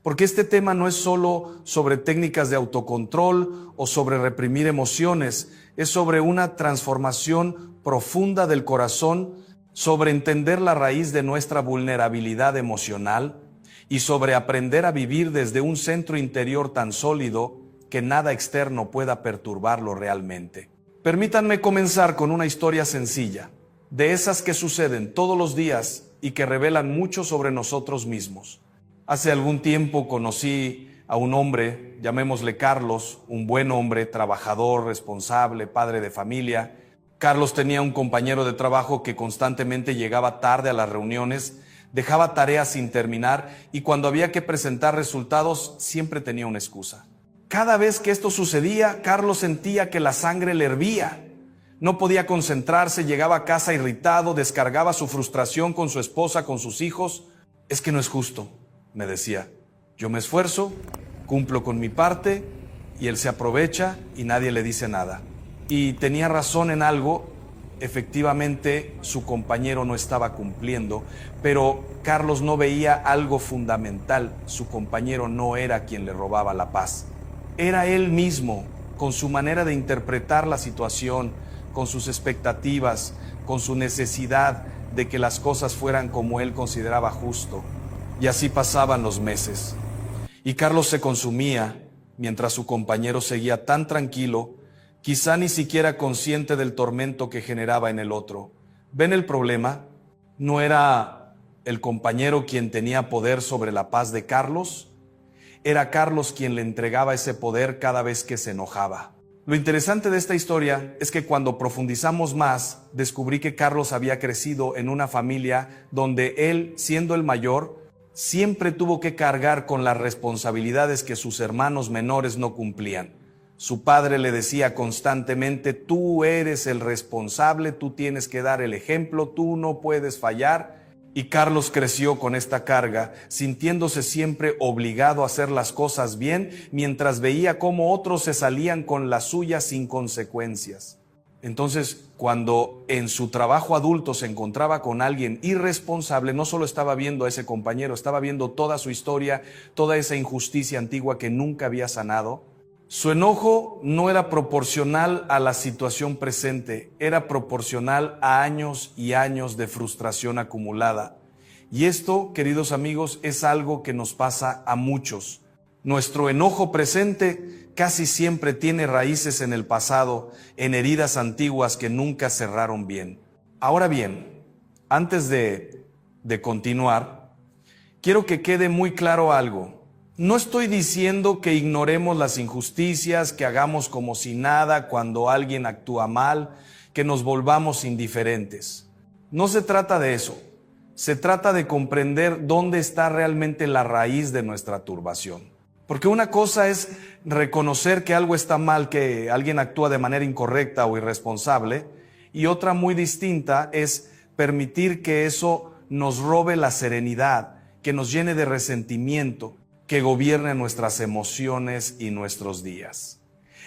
Porque este tema no es solo sobre técnicas de autocontrol o sobre reprimir emociones, es sobre una transformación profunda del corazón, sobre entender la raíz de nuestra vulnerabilidad emocional y sobre aprender a vivir desde un centro interior tan sólido que nada externo pueda perturbarlo realmente. Permítanme comenzar con una historia sencilla, de esas que suceden todos los días y que revelan mucho sobre nosotros mismos. Hace algún tiempo conocí a un hombre, llamémosle Carlos, un buen hombre, trabajador, responsable, padre de familia. Carlos tenía un compañero de trabajo que constantemente llegaba tarde a las reuniones, dejaba tareas sin terminar y cuando había que presentar resultados siempre tenía una excusa. Cada vez que esto sucedía, Carlos sentía que la sangre le hervía. No podía concentrarse, llegaba a casa irritado, descargaba su frustración con su esposa, con sus hijos. Es que no es justo, me decía. Yo me esfuerzo, cumplo con mi parte y él se aprovecha y nadie le dice nada. Y tenía razón en algo, efectivamente su compañero no estaba cumpliendo, pero Carlos no veía algo fundamental. Su compañero no era quien le robaba la paz. Era él mismo, con su manera de interpretar la situación, con sus expectativas, con su necesidad de que las cosas fueran como él consideraba justo. Y así pasaban los meses. Y Carlos se consumía, mientras su compañero seguía tan tranquilo, quizá ni siquiera consciente del tormento que generaba en el otro. ¿Ven el problema? ¿No era el compañero quien tenía poder sobre la paz de Carlos? Era Carlos quien le entregaba ese poder cada vez que se enojaba. Lo interesante de esta historia es que cuando profundizamos más, descubrí que Carlos había crecido en una familia donde él, siendo el mayor, siempre tuvo que cargar con las responsabilidades que sus hermanos menores no cumplían. Su padre le decía constantemente: tú eres el responsable, tú tienes que dar el ejemplo, tú no puedes fallar. Y Carlos creció con esta carga, sintiéndose siempre obligado a hacer las cosas bien, mientras veía cómo otros se salían con las suyas sin consecuencias. Entonces, cuando en su trabajo adulto se encontraba con alguien irresponsable, no solo estaba viendo a ese compañero, estaba viendo toda su historia, toda esa injusticia antigua que nunca había sanado. Su enojo no era proporcional a la situación presente, era proporcional a años y años de frustración acumulada. Y esto, queridos amigos, es algo que nos pasa a muchos. Nuestro enojo presente casi siempre tiene raíces en el pasado, en heridas antiguas que nunca cerraron bien. Ahora bien, antes de continuar, quiero que quede muy claro algo. No estoy diciendo que ignoremos las injusticias, que hagamos como si nada cuando alguien actúa mal, que nos volvamos indiferentes. No se trata de eso. Se trata de comprender dónde está realmente la raíz de nuestra turbación. Porque una cosa es reconocer que algo está mal, que alguien actúa de manera incorrecta o irresponsable, y otra muy distinta es permitir que eso nos robe la serenidad, que nos llene de resentimiento, que gobierne nuestras emociones y nuestros días.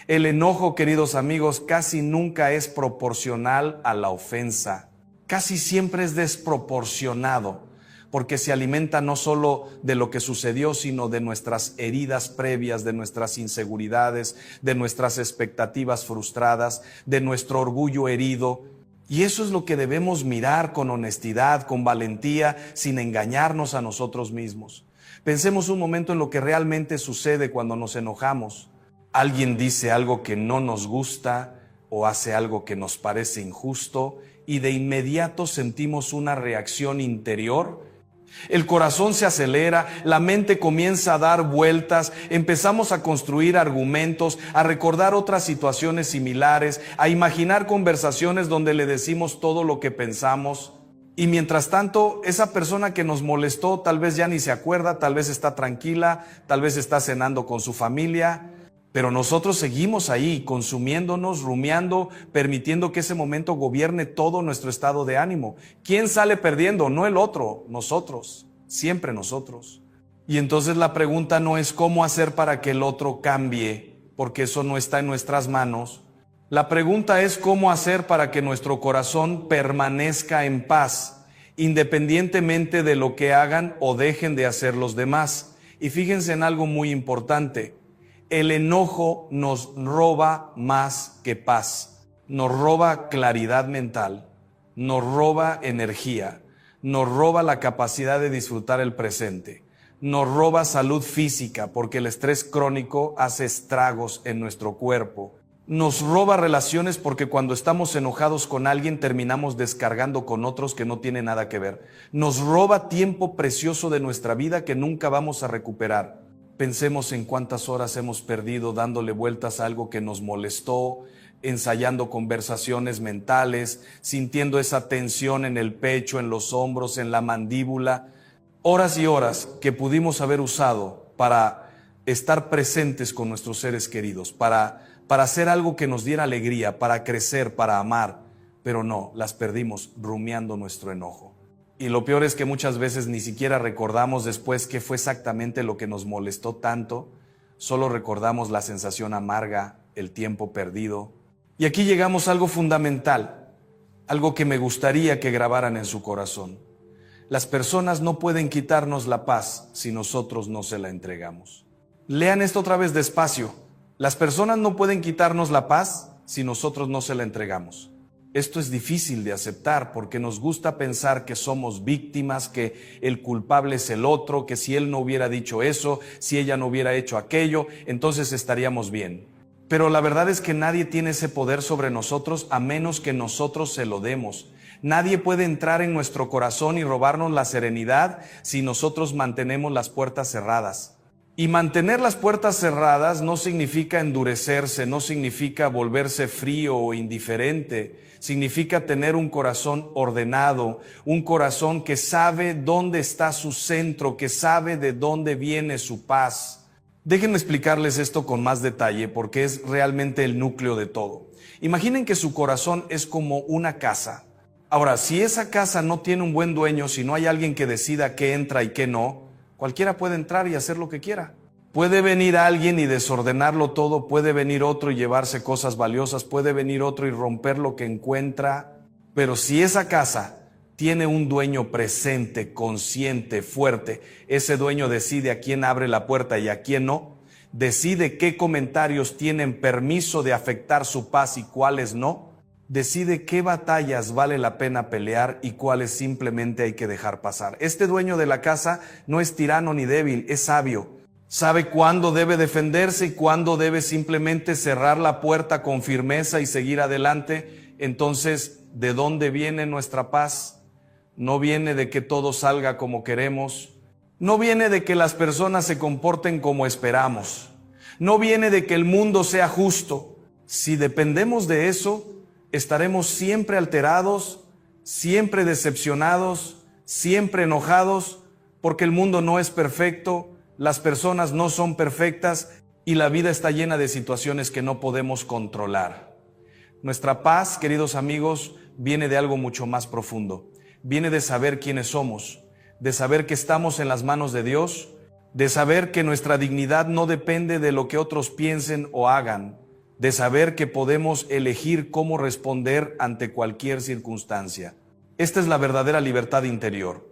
El enojo, queridos amigos, casi nunca es proporcional a la ofensa. Casi siempre es desproporcionado, porque se alimenta no solo de lo que sucedió, sino de nuestras heridas previas, de nuestras inseguridades, de nuestras expectativas frustradas, de nuestro orgullo herido. Y eso es lo que debemos mirar con honestidad, con valentía, sin engañarnos a nosotros mismos. Pensemos un momento en lo que realmente sucede cuando nos enojamos. Alguien dice algo que no nos gusta o hace algo que nos parece injusto y de inmediato sentimos una reacción interior. El corazón se acelera, la mente comienza a dar vueltas, empezamos a construir argumentos, a recordar otras situaciones similares, a imaginar conversaciones donde le decimos todo lo que pensamos. Y mientras tanto, esa persona que nos molestó tal vez ya ni se acuerda, tal vez está tranquila, tal vez está cenando con su familia, pero nosotros seguimos ahí, consumiéndonos, rumiando, permitiendo que ese momento gobierne todo nuestro estado de ánimo. ¿Quién sale perdiendo? No el otro, nosotros, siempre nosotros. Y entonces la pregunta no es cómo hacer para que el otro cambie, porque eso no está en nuestras manos. La pregunta es cómo hacer para que nuestro corazón permanezca en paz, independientemente de lo que hagan o dejen de hacer los demás. Y fíjense en algo muy importante. El enojo nos roba más que paz. Nos roba claridad mental, nos roba energía, nos roba la capacidad de disfrutar el presente, nos roba salud física porque el estrés crónico hace estragos en nuestro cuerpo. Nos roba relaciones porque cuando estamos enojados con alguien terminamos descargando con otros que no tienen nada que ver. Nos roba tiempo precioso de nuestra vida que nunca vamos a recuperar. Pensemos en cuántas horas hemos perdido dándole vueltas a algo que nos molestó, ensayando conversaciones mentales, sintiendo esa tensión en el pecho, en los hombros, en la mandíbula. Horas y horas que pudimos haber usado para estar presentes con nuestros seres queridos, para hacer algo que nos diera alegría, para crecer, para amar, pero no, las perdimos rumiando nuestro enojo. Y lo peor es que muchas veces ni siquiera recordamos después qué fue exactamente lo que nos molestó tanto, solo recordamos la sensación amarga, el tiempo perdido. Y aquí llegamos a algo fundamental, algo que me gustaría que grabaran en su corazón. Las personas no pueden quitarnos la paz si nosotros no se la entregamos. Lean esto otra vez despacio. Las personas no pueden quitarnos la paz si nosotros no se la entregamos. Esto es difícil de aceptar porque nos gusta pensar que somos víctimas, que el culpable es el otro, que si él no hubiera dicho eso, si ella no hubiera hecho aquello, entonces estaríamos bien. Pero la verdad es que nadie tiene ese poder sobre nosotros a menos que nosotros se lo demos. Nadie puede entrar en nuestro corazón y robarnos la serenidad si nosotros mantenemos las puertas cerradas. Y mantener las puertas cerradas no significa endurecerse, no significa volverse frío o indiferente. Significa tener un corazón ordenado, un corazón que sabe dónde está su centro, que sabe de dónde viene su paz. Déjenme explicarles esto con más detalle porque es realmente el núcleo de todo. Imaginen que su corazón es como una casa. Ahora, si esa casa no tiene un buen dueño, si no hay alguien que decida qué entra y qué no, cualquiera puede entrar y hacer lo que quiera. Puede venir alguien y desordenarlo todo, puede venir otro y llevarse cosas valiosas, puede venir otro y romper lo que encuentra, pero si esa casa tiene un dueño presente, consciente, fuerte, ese dueño decide a quién abre la puerta y a quién no, decide qué comentarios tienen permiso de afectar su paz y cuáles no, decide qué batallas vale la pena pelear y cuáles simplemente hay que dejar pasar. Este dueño de la casa no es tirano ni débil, es sabio. Sabe cuándo debe defenderse y cuándo debe simplemente cerrar la puerta con firmeza y seguir adelante. Entonces, ¿de dónde viene nuestra paz? No viene de que todo salga como queremos. No viene de que las personas se comporten como esperamos. No viene de que el mundo sea justo. Si dependemos de eso, estaremos siempre alterados, siempre decepcionados, siempre enojados, porque el mundo no es perfecto. Las personas no son perfectas y la vida está llena de situaciones que no podemos controlar. Nuestra paz, queridos amigos, viene de algo mucho más profundo. Viene de saber quiénes somos, de saber que estamos en las manos de Dios, de saber que nuestra dignidad no depende de lo que otros piensen o hagan, de saber que podemos elegir cómo responder ante cualquier circunstancia. Esta es la verdadera libertad interior.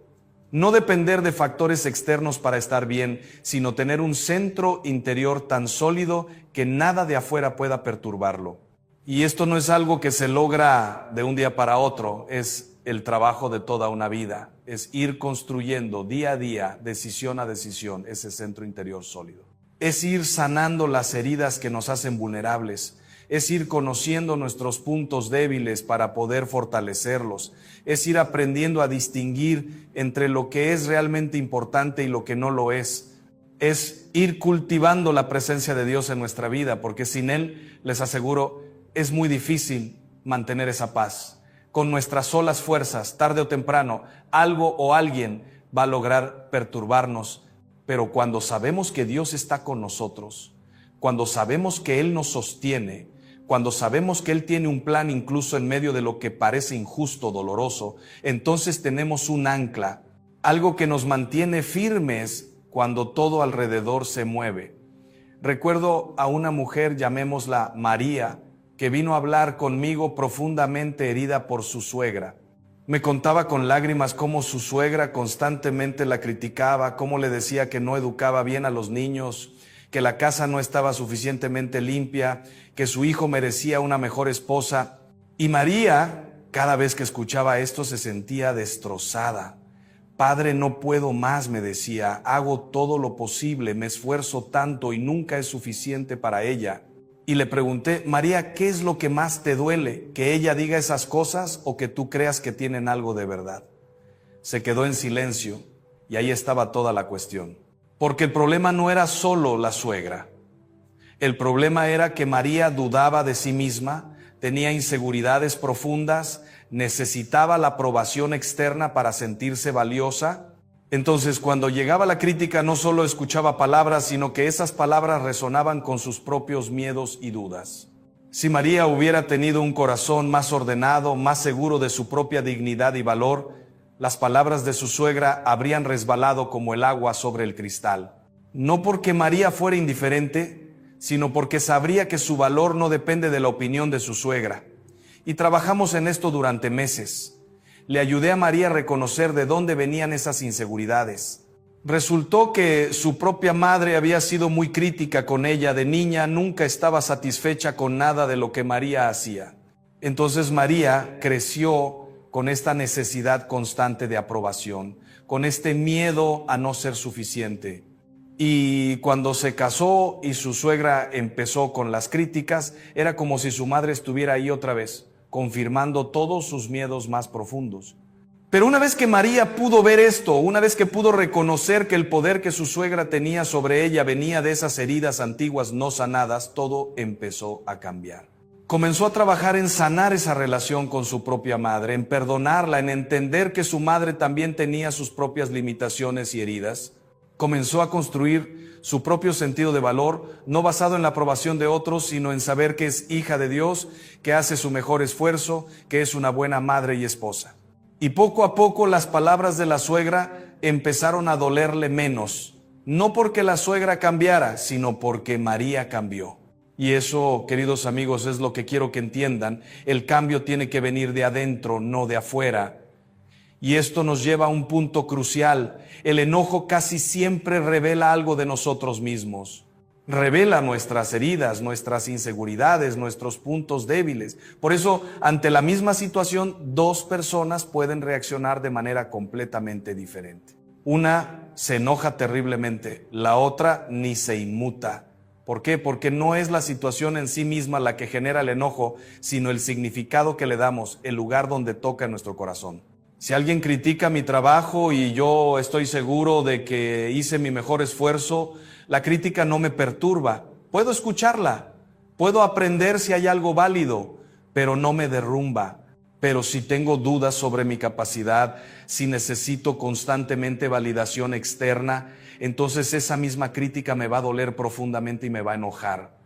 No depender de factores externos para estar bien, sino tener un centro interior tan sólido que nada de afuera pueda perturbarlo. Y esto no es algo que se logra de un día para otro, es el trabajo de toda una vida, es ir construyendo día a día, decisión a decisión, ese centro interior sólido. Es ir sanando las heridas que nos hacen vulnerables, es ir conociendo nuestros puntos débiles para poder fortalecerlos, es ir aprendiendo a distinguir entre lo que es realmente importante y lo que no lo es ir cultivando la presencia de Dios en nuestra vida, porque sin Él, les aseguro, es muy difícil mantener esa paz. Con nuestras solas fuerzas, tarde o temprano, algo o alguien va a lograr perturbarnos, pero cuando sabemos que Dios está con nosotros, cuando sabemos que Él nos sostiene, cuando sabemos que Él tiene un plan incluso en medio de lo que parece injusto, doloroso, entonces tenemos un ancla, algo que nos mantiene firmes cuando todo alrededor se mueve. Recuerdo a una mujer, llamémosla María, que vino a hablar conmigo profundamente herida por su suegra. Me contaba con lágrimas cómo su suegra constantemente la criticaba, cómo le decía que no educaba bien a los niños, que la casa no estaba suficientemente limpia, que su hijo merecía una mejor esposa. Y María, cada vez que escuchaba esto, se sentía destrozada. Padre, no puedo más, me decía, hago todo lo posible, me esfuerzo tanto y nunca es suficiente para ella. Y le pregunté, María, ¿qué es lo que más te duele? ¿Que ella diga esas cosas o que tú creas que tienen algo de verdad? Se quedó en silencio y ahí estaba toda la cuestión. Porque el problema no era solo la suegra. El problema era que María dudaba de sí misma, tenía inseguridades profundas, necesitaba la aprobación externa para sentirse valiosa. Entonces, cuando llegaba la crítica, no solo escuchaba palabras, sino que esas palabras resonaban con sus propios miedos y dudas. Si María hubiera tenido un corazón más ordenado, más seguro de su propia dignidad y valor, las palabras de su suegra habrían resbalado como el agua sobre el cristal. No porque María fuera indiferente, sino porque sabría que su valor no depende de la opinión de su suegra. Y trabajamos en esto durante meses. Le ayudé a María a reconocer de dónde venían esas inseguridades. Resultó que su propia madre había sido muy crítica con ella. De niña nunca estaba satisfecha con nada de lo que María hacía. Entonces María creció con esta necesidad constante de aprobación, con este miedo a no ser suficiente. Y cuando se casó y su suegra empezó con las críticas, era como si su madre estuviera ahí otra vez, confirmando todos sus miedos más profundos. Pero una vez que María pudo ver esto, una vez que pudo reconocer que el poder que su suegra tenía sobre ella venía de esas heridas antiguas no sanadas, todo empezó a cambiar. Comenzó a trabajar en sanar esa relación con su propia madre, en perdonarla, en entender que su madre también tenía sus propias limitaciones y heridas. Comenzó a construir su propio sentido de valor, no basado en la aprobación de otros, sino en saber que es hija de Dios, que hace su mejor esfuerzo, que es una buena madre y esposa. Y poco a poco las palabras de la suegra empezaron a dolerle menos, no porque la suegra cambiara, sino porque María cambió. Y eso, queridos amigos, es lo que quiero que entiendan. El cambio tiene que venir de adentro, no de afuera. Y esto nos lleva a un punto crucial. El enojo casi siempre revela algo de nosotros mismos. Revela nuestras heridas, nuestras inseguridades, nuestros puntos débiles. Por eso, ante la misma situación, dos personas pueden reaccionar de manera completamente diferente. Una se enoja terriblemente, la otra ni se inmuta. ¿Por qué? Porque no es la situación en sí misma la que genera el enojo, sino el significado que le damos, el lugar donde toca nuestro corazón. Si alguien critica mi trabajo y yo estoy seguro de que hice mi mejor esfuerzo, la crítica no me perturba. Puedo escucharla, puedo aprender si hay algo válido, pero no me derrumba. Pero si tengo dudas sobre mi capacidad, si necesito constantemente validación externa, entonces esa misma crítica me va a doler profundamente y me va a enojar.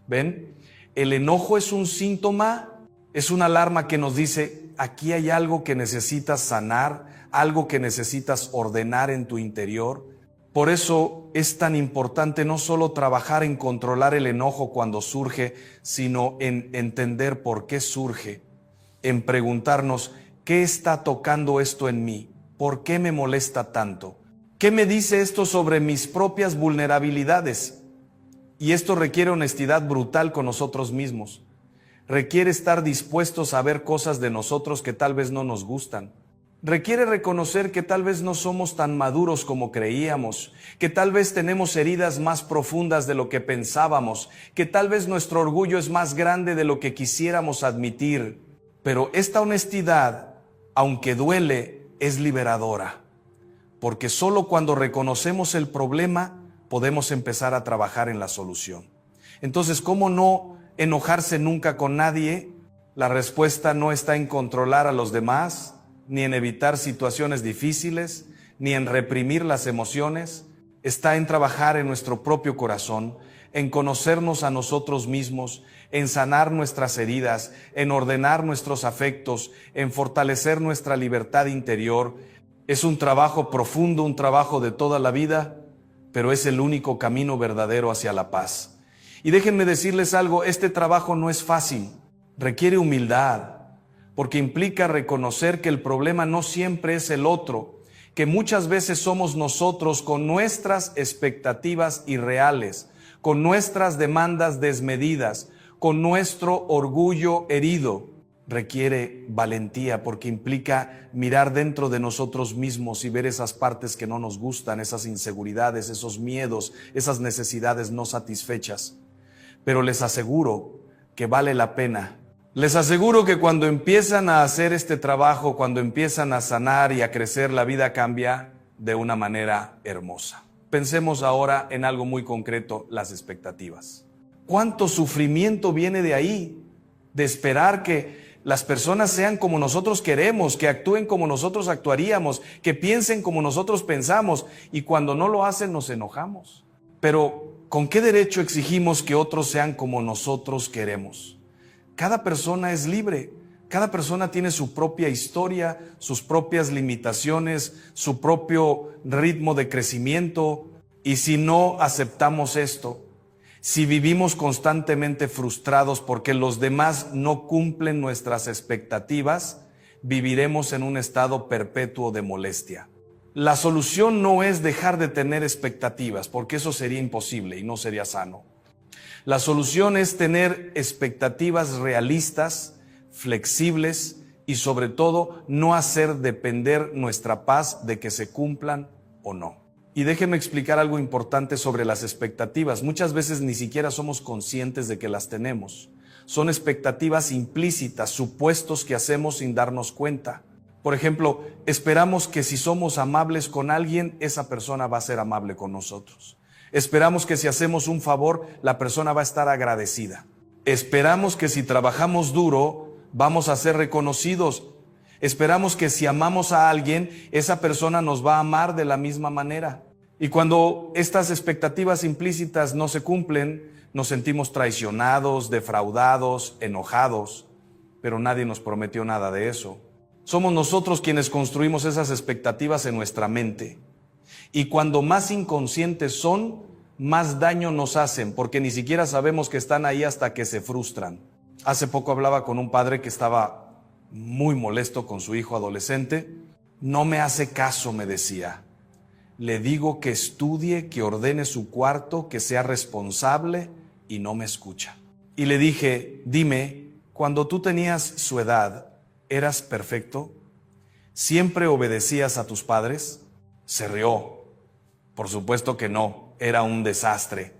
¿Ven? El enojo es un síntoma, es una alarma que nos dice, aquí hay algo que necesitas sanar, algo que necesitas ordenar en tu interior. Por eso es tan importante no solo trabajar en controlar el enojo cuando surge, sino en entender por qué surge, en preguntarnos, ¿qué está tocando esto en mí? ¿Por qué me molesta tanto? ¿Qué me dice esto sobre mis propias vulnerabilidades? Y esto requiere honestidad brutal con nosotros mismos. Requiere estar dispuestos a ver cosas de nosotros que tal vez no nos gustan. Requiere reconocer que tal vez no somos tan maduros como creíamos, que tal vez tenemos heridas más profundas de lo que pensábamos, que tal vez nuestro orgullo es más grande de lo que quisiéramos admitir. Pero esta honestidad, aunque duele, es liberadora. Porque solo cuando reconocemos el problema podemos empezar a trabajar en la solución. Entonces, ¿cómo no enojarse nunca con nadie? La respuesta no está en controlar a los demás, ni en evitar situaciones difíciles, ni en reprimir las emociones. Está en trabajar en nuestro propio corazón, en conocernos a nosotros mismos, en sanar nuestras heridas, en ordenar nuestros afectos, en fortalecer nuestra libertad interior. Es un trabajo profundo, un trabajo de toda la vida, pero es el único camino verdadero hacia la paz. Y déjenme decirles algo, este trabajo no es fácil, requiere humildad, porque implica reconocer que el problema no siempre es el otro, que muchas veces somos nosotros con nuestras expectativas irreales, con nuestras demandas desmedidas, con nuestro orgullo herido. Requiere valentía porque implica mirar dentro de nosotros mismos y ver esas partes que no nos gustan, esas inseguridades, esos miedos, esas necesidades no satisfechas. Pero les aseguro que vale la pena. Les aseguro que cuando empiezan a hacer este trabajo, cuando empiezan a sanar y a crecer, la vida cambia de una manera hermosa. Pensemos ahora en algo muy concreto, las expectativas. ¿Cuánto sufrimiento viene de ahí? De esperar que las personas sean como nosotros queremos, que actúen como nosotros actuaríamos, que piensen como nosotros pensamos, y cuando no lo hacen nos enojamos. Pero, ¿con qué derecho exigimos que otros sean como nosotros queremos? Cada persona es libre, cada persona tiene su propia historia, sus propias limitaciones, su propio ritmo de crecimiento, y si no aceptamos esto, si vivimos constantemente frustrados porque los demás no cumplen nuestras expectativas, viviremos en un estado perpetuo de molestia. La solución no es dejar de tener expectativas, porque eso sería imposible y no sería sano. La solución es tener expectativas realistas, flexibles y sobre todo no hacer depender nuestra paz de que se cumplan o no. Y déjenme explicar algo importante sobre las expectativas. Muchas veces ni siquiera somos conscientes de que las tenemos. Son expectativas implícitas, supuestos que hacemos sin darnos cuenta. Por ejemplo, esperamos que si somos amables con alguien, esa persona va a ser amable con nosotros. Esperamos que si hacemos un favor, la persona va a estar agradecida. Esperamos que si trabajamos duro, vamos a ser reconocidos. Esperamos que si amamos a alguien, esa persona nos va a amar de la misma manera. Y cuando estas expectativas implícitas no se cumplen, nos sentimos traicionados, defraudados, enojados. Pero nadie nos prometió nada de eso. Somos nosotros quienes construimos esas expectativas en nuestra mente. Y cuando más inconscientes son, más daño nos hacen, porque ni siquiera sabemos que están ahí hasta que se frustran. Hace poco hablaba con un padre que estaba muy molesto con su hijo adolescente. No me hace caso, me decía. Le digo que estudie, que ordene su cuarto, que sea responsable y no me escucha. Y le dije, dime, cuando tú tenías su edad, ¿eras perfecto? ¿Siempre obedecías a tus padres? Se rió. Por supuesto que no, era un desastre.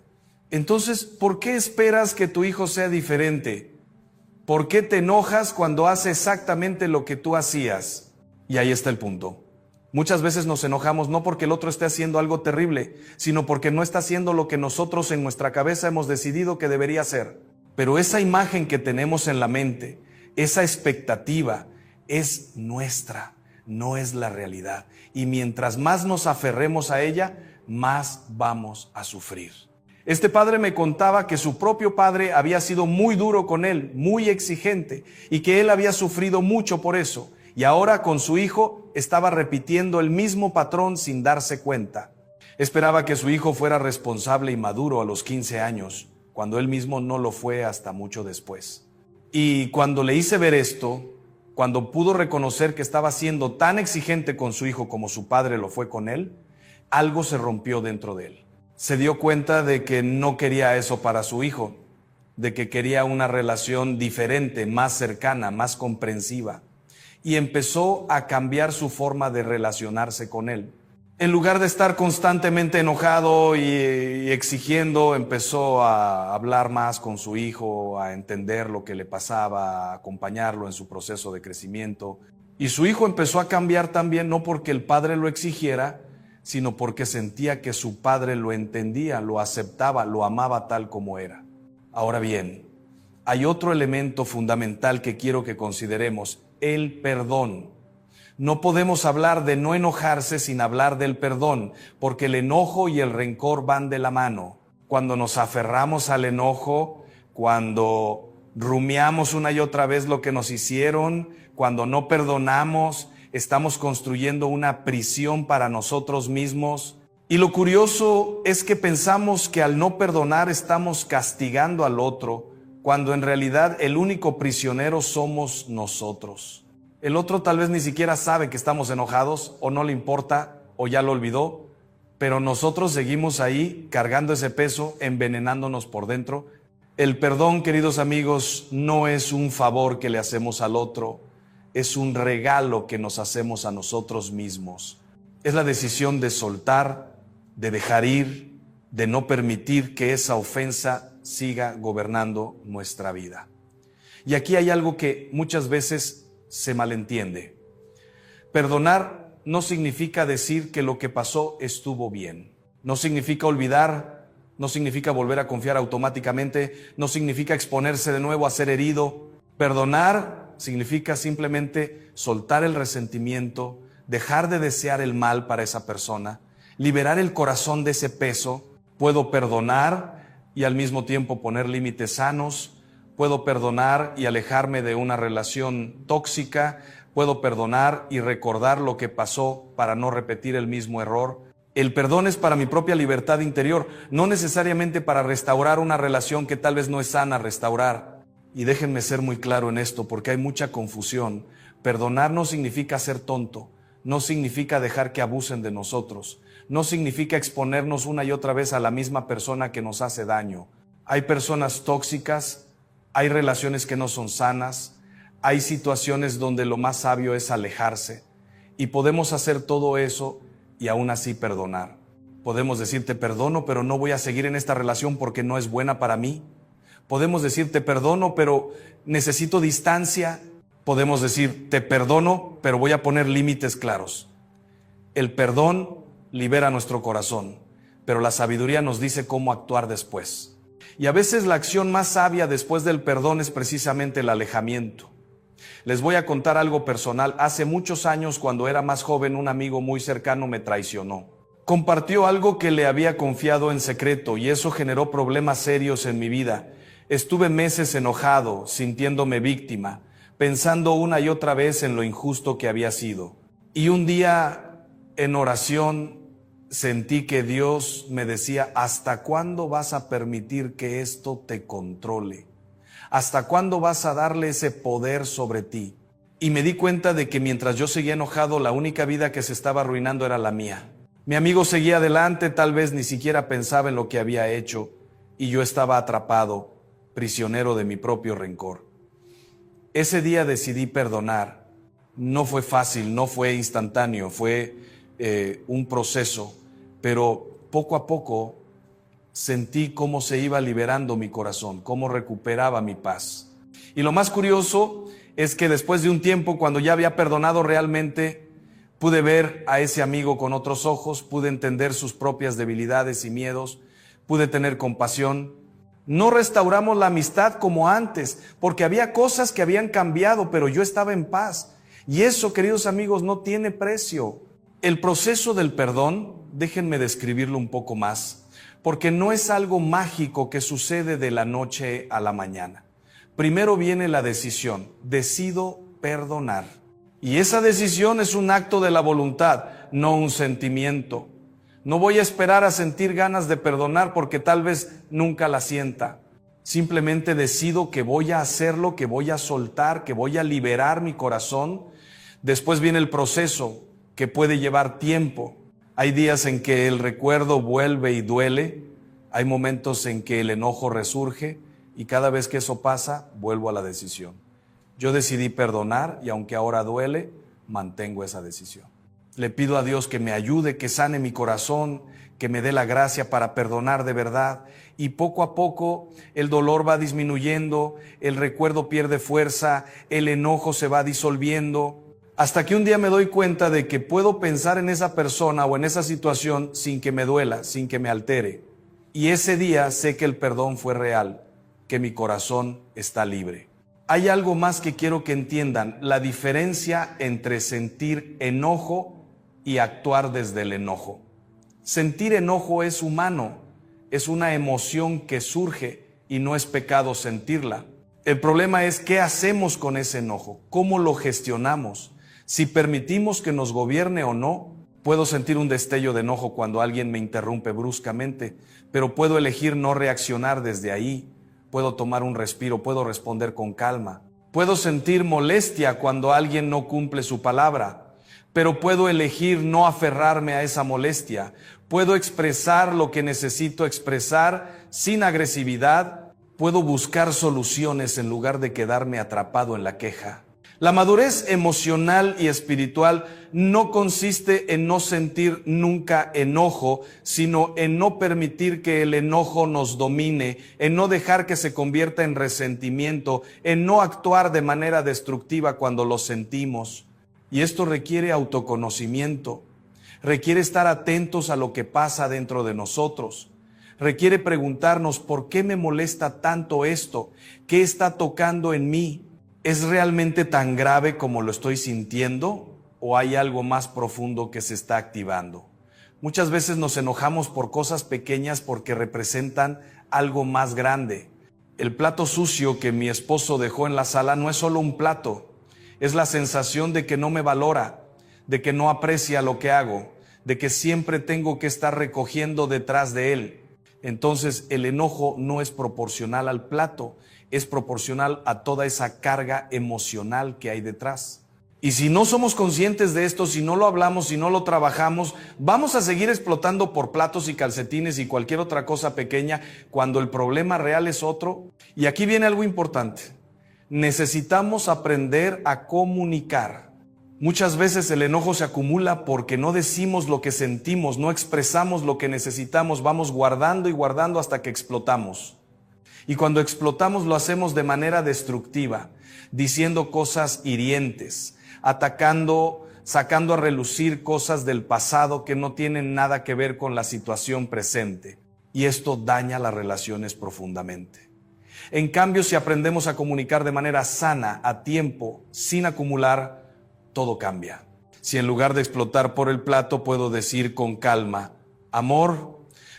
Entonces, ¿por qué esperas que tu hijo sea diferente? ¿Por qué te enojas cuando hace exactamente lo que tú hacías? Y ahí está el punto. Muchas veces nos enojamos no porque el otro esté haciendo algo terrible, sino porque no está haciendo lo que nosotros en nuestra cabeza hemos decidido que debería hacer. Pero esa imagen que tenemos en la mente, esa expectativa, es nuestra, no es la realidad. Y mientras más nos aferremos a ella, más vamos a sufrir. Este padre me contaba que su propio padre había sido muy duro con él, muy exigente, y que él había sufrido mucho por eso. Y ahora con su hijo estaba repitiendo el mismo patrón sin darse cuenta. Esperaba que su hijo fuera responsable y maduro a los 15 años, cuando él mismo no lo fue hasta mucho después. Y cuando le hice ver esto, cuando pudo reconocer que estaba siendo tan exigente con su hijo como su padre lo fue con él, algo se rompió dentro de él. Se dio cuenta de que no quería eso para su hijo, de que quería una relación diferente, más cercana, más comprensiva. Y empezó a cambiar su forma de relacionarse con él. En lugar de estar constantemente enojado y exigiendo, empezó a hablar más con su hijo, a entender lo que le pasaba, a acompañarlo en su proceso de crecimiento. Y su hijo empezó a cambiar también, no porque el padre lo exigiera, sino porque sentía que su padre lo entendía, lo aceptaba, lo amaba tal como era. Ahora bien, hay otro elemento fundamental que quiero que consideremos: el perdón. No podemos hablar de no enojarse sin hablar del perdón, porque el enojo y el rencor van de la mano. Cuando nos aferramos al enojo, cuando rumiamos una y otra vez lo que nos hicieron, cuando no perdonamos, estamos construyendo una prisión para nosotros mismos. Y lo curioso es que pensamos que al no perdonar estamos castigando al otro, cuando en realidad el único prisionero somos nosotros. El otro tal vez ni siquiera sabe que estamos enojados, o no le importa, o ya lo olvidó, pero nosotros seguimos ahí cargando ese peso, envenenándonos por dentro. El perdón, queridos amigos, no es un favor que le hacemos al otro, es un regalo que nos hacemos a nosotros mismos. Es la decisión de soltar, de dejar ir, de no permitir que esa ofensa siga gobernando nuestra vida. Y aquí hay algo que muchas veces se malentiende. Perdonar no significa decir que lo que pasó estuvo bien. No significa olvidar, no significa volver a confiar automáticamente, no significa exponerse de nuevo a ser herido. Perdonar significa simplemente soltar el resentimiento, dejar de desear el mal para esa persona, liberar el corazón de ese peso. Puedo perdonar y al mismo tiempo poner límites sanos. Puedo perdonar y alejarme de una relación tóxica. Puedo perdonar y recordar lo que pasó para no repetir el mismo error. El perdón es para mi propia libertad interior, no necesariamente para restaurar una relación que tal vez no es sana restaurar. Y déjenme ser muy claro en esto, porque hay mucha confusión. Perdonar no significa ser tonto, no significa dejar que abusen de nosotros, no significa exponernos una y otra vez a la misma persona que nos hace daño. Hay personas tóxicas, hay relaciones que no son sanas, hay situaciones donde lo más sabio es alejarse, y podemos hacer todo eso y aún así perdonar. Podemos decir, te perdono, pero no voy a seguir en esta relación porque no es buena para mí. Podemos decir, te perdono, pero necesito distancia. Podemos decir, te perdono, pero voy a poner límites claros. El perdón libera nuestro corazón, pero la sabiduría nos dice cómo actuar después. Y a veces la acción más sabia después del perdón es precisamente el alejamiento. Les voy a contar algo personal. Hace muchos años, cuando era más joven, un amigo muy cercano me traicionó. Compartió algo que le había confiado en secreto y eso generó problemas serios en mi vida. Estuve meses enojado, sintiéndome víctima, pensando una y otra vez en lo injusto que había sido. Y un día, en oración, sentí que Dios me decía, ¿hasta cuándo vas a permitir que esto te controle? ¿Hasta cuándo vas a darle ese poder sobre ti? Y me di cuenta de que mientras yo seguía enojado, la única vida que se estaba arruinando era la mía. Mi amigo seguía adelante, tal vez ni siquiera pensaba en lo que había hecho, y yo estaba atrapado, prisionero de mi propio rencor. Ese día decidí perdonar. No fue fácil, no fue instantáneo, fue un proceso, pero poco a poco sentí cómo se iba liberando mi corazón, cómo recuperaba mi paz. Y lo más curioso es que después de un tiempo, cuando ya había perdonado realmente, pude ver a ese amigo con otros ojos, pude entender sus propias debilidades y miedos, pude tener compasión. No restauramos la amistad como antes, porque había cosas que habían cambiado, pero yo estaba en paz. Y eso, queridos amigos, no tiene precio. El proceso del perdón, déjenme describirlo un poco más, porque no es algo mágico que sucede de la noche a la mañana. Primero viene la decisión, decido perdonar. Y esa decisión es un acto de la voluntad, no un sentimiento. No voy a esperar a sentir ganas de perdonar porque tal vez nunca la sienta. Simplemente decido que voy a hacerlo, que voy a soltar, que voy a liberar mi corazón. Después viene el proceso, que puede llevar tiempo. Hay días en que el recuerdo vuelve y duele. Hay momentos en que el enojo resurge y cada vez que eso pasa, vuelvo a la decisión. Yo decidí perdonar y aunque ahora duele, mantengo esa decisión. Le pido a Dios que me ayude, que sane mi corazón, que me dé la gracia para perdonar de verdad. Y poco a poco el dolor va disminuyendo, el recuerdo pierde fuerza, el enojo se va disolviendo. Hasta que un día me doy cuenta de que puedo pensar en esa persona o en esa situación sin que me duela, sin que me altere. Y ese día sé que el perdón fue real, que mi corazón está libre. Hay algo más que quiero que entiendan, la diferencia entre sentir enojo y actuar desde el enojo. Sentir enojo es humano, es una emoción que surge y no es pecado sentirla. El problema es qué hacemos con ese enojo, cómo lo gestionamos. Si permitimos que nos gobierne o no, puedo sentir un destello de enojo cuando alguien me interrumpe bruscamente, pero puedo elegir no reaccionar desde ahí. puedo tomar un respiro, puedo responder con calma. Puedo sentir molestia cuando alguien no cumple su palabra, pero puedo elegir no aferrarme a esa molestia. Puedo expresar lo que necesito expresar sin agresividad. Puedo buscar soluciones en lugar de quedarme atrapado en la queja. La madurez emocional y espiritual no consiste en no sentir nunca enojo, sino en no permitir que el enojo nos domine, en no dejar que se convierta en resentimiento, en no actuar de manera destructiva cuando lo sentimos. Y esto requiere autoconocimiento, requiere estar atentos a lo que pasa dentro de nosotros. Requiere preguntarnos, ¿por qué me molesta tanto esto? ¿Qué está tocando en mí? ¿Es realmente tan grave como lo estoy sintiendo? ¿O hay algo más profundo que se está activando? Muchas veces nos enojamos por cosas pequeñas porque representan algo más grande. El plato sucio que mi esposo dejó en la sala no es solo un plato, es la sensación de que no me valora, de que no aprecia lo que hago, de que siempre tengo que estar recogiendo detrás de él. Entonces el enojo no es proporcional al plato, es proporcional a toda esa carga emocional que hay detrás. Y si no somos conscientes de esto, si no lo hablamos, si no lo trabajamos, vamos a seguir explotando por platos y calcetines y cualquier otra cosa pequeña cuando el problema real es otro. Y aquí viene algo importante. Necesitamos aprender a comunicar. Muchas veces el enojo se acumula porque no decimos lo que sentimos, no expresamos lo que necesitamos, vamos guardando y guardando hasta que explotamos. Y cuando explotamos lo hacemos de manera destructiva, diciendo cosas hirientes, atacando, sacando a relucir cosas del pasado que no tienen nada que ver con la situación presente. Y esto daña las relaciones profundamente. En cambio, si aprendemos a comunicar de manera sana, a tiempo, sin acumular, todo cambia. Si en lugar de explotar por el plato puedo decir con calma, amor,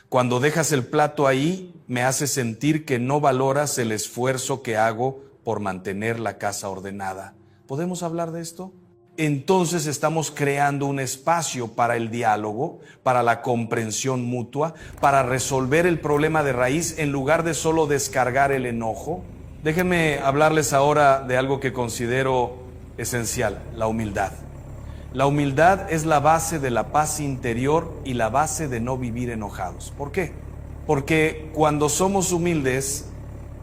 cuando dejas el plato ahí, me hace sentir que no valoras el esfuerzo que hago por mantener la casa ordenada. ¿Podemos hablar de esto? Entonces estamos creando un espacio para el diálogo, para la comprensión mutua, para resolver el problema de raíz en lugar de solo descargar el enojo. Déjenme hablarles ahora de algo que considero esencial, la humildad. La humildad es la base de la paz interior y la base de no vivir enojados. ¿Por qué? Porque cuando somos humildes,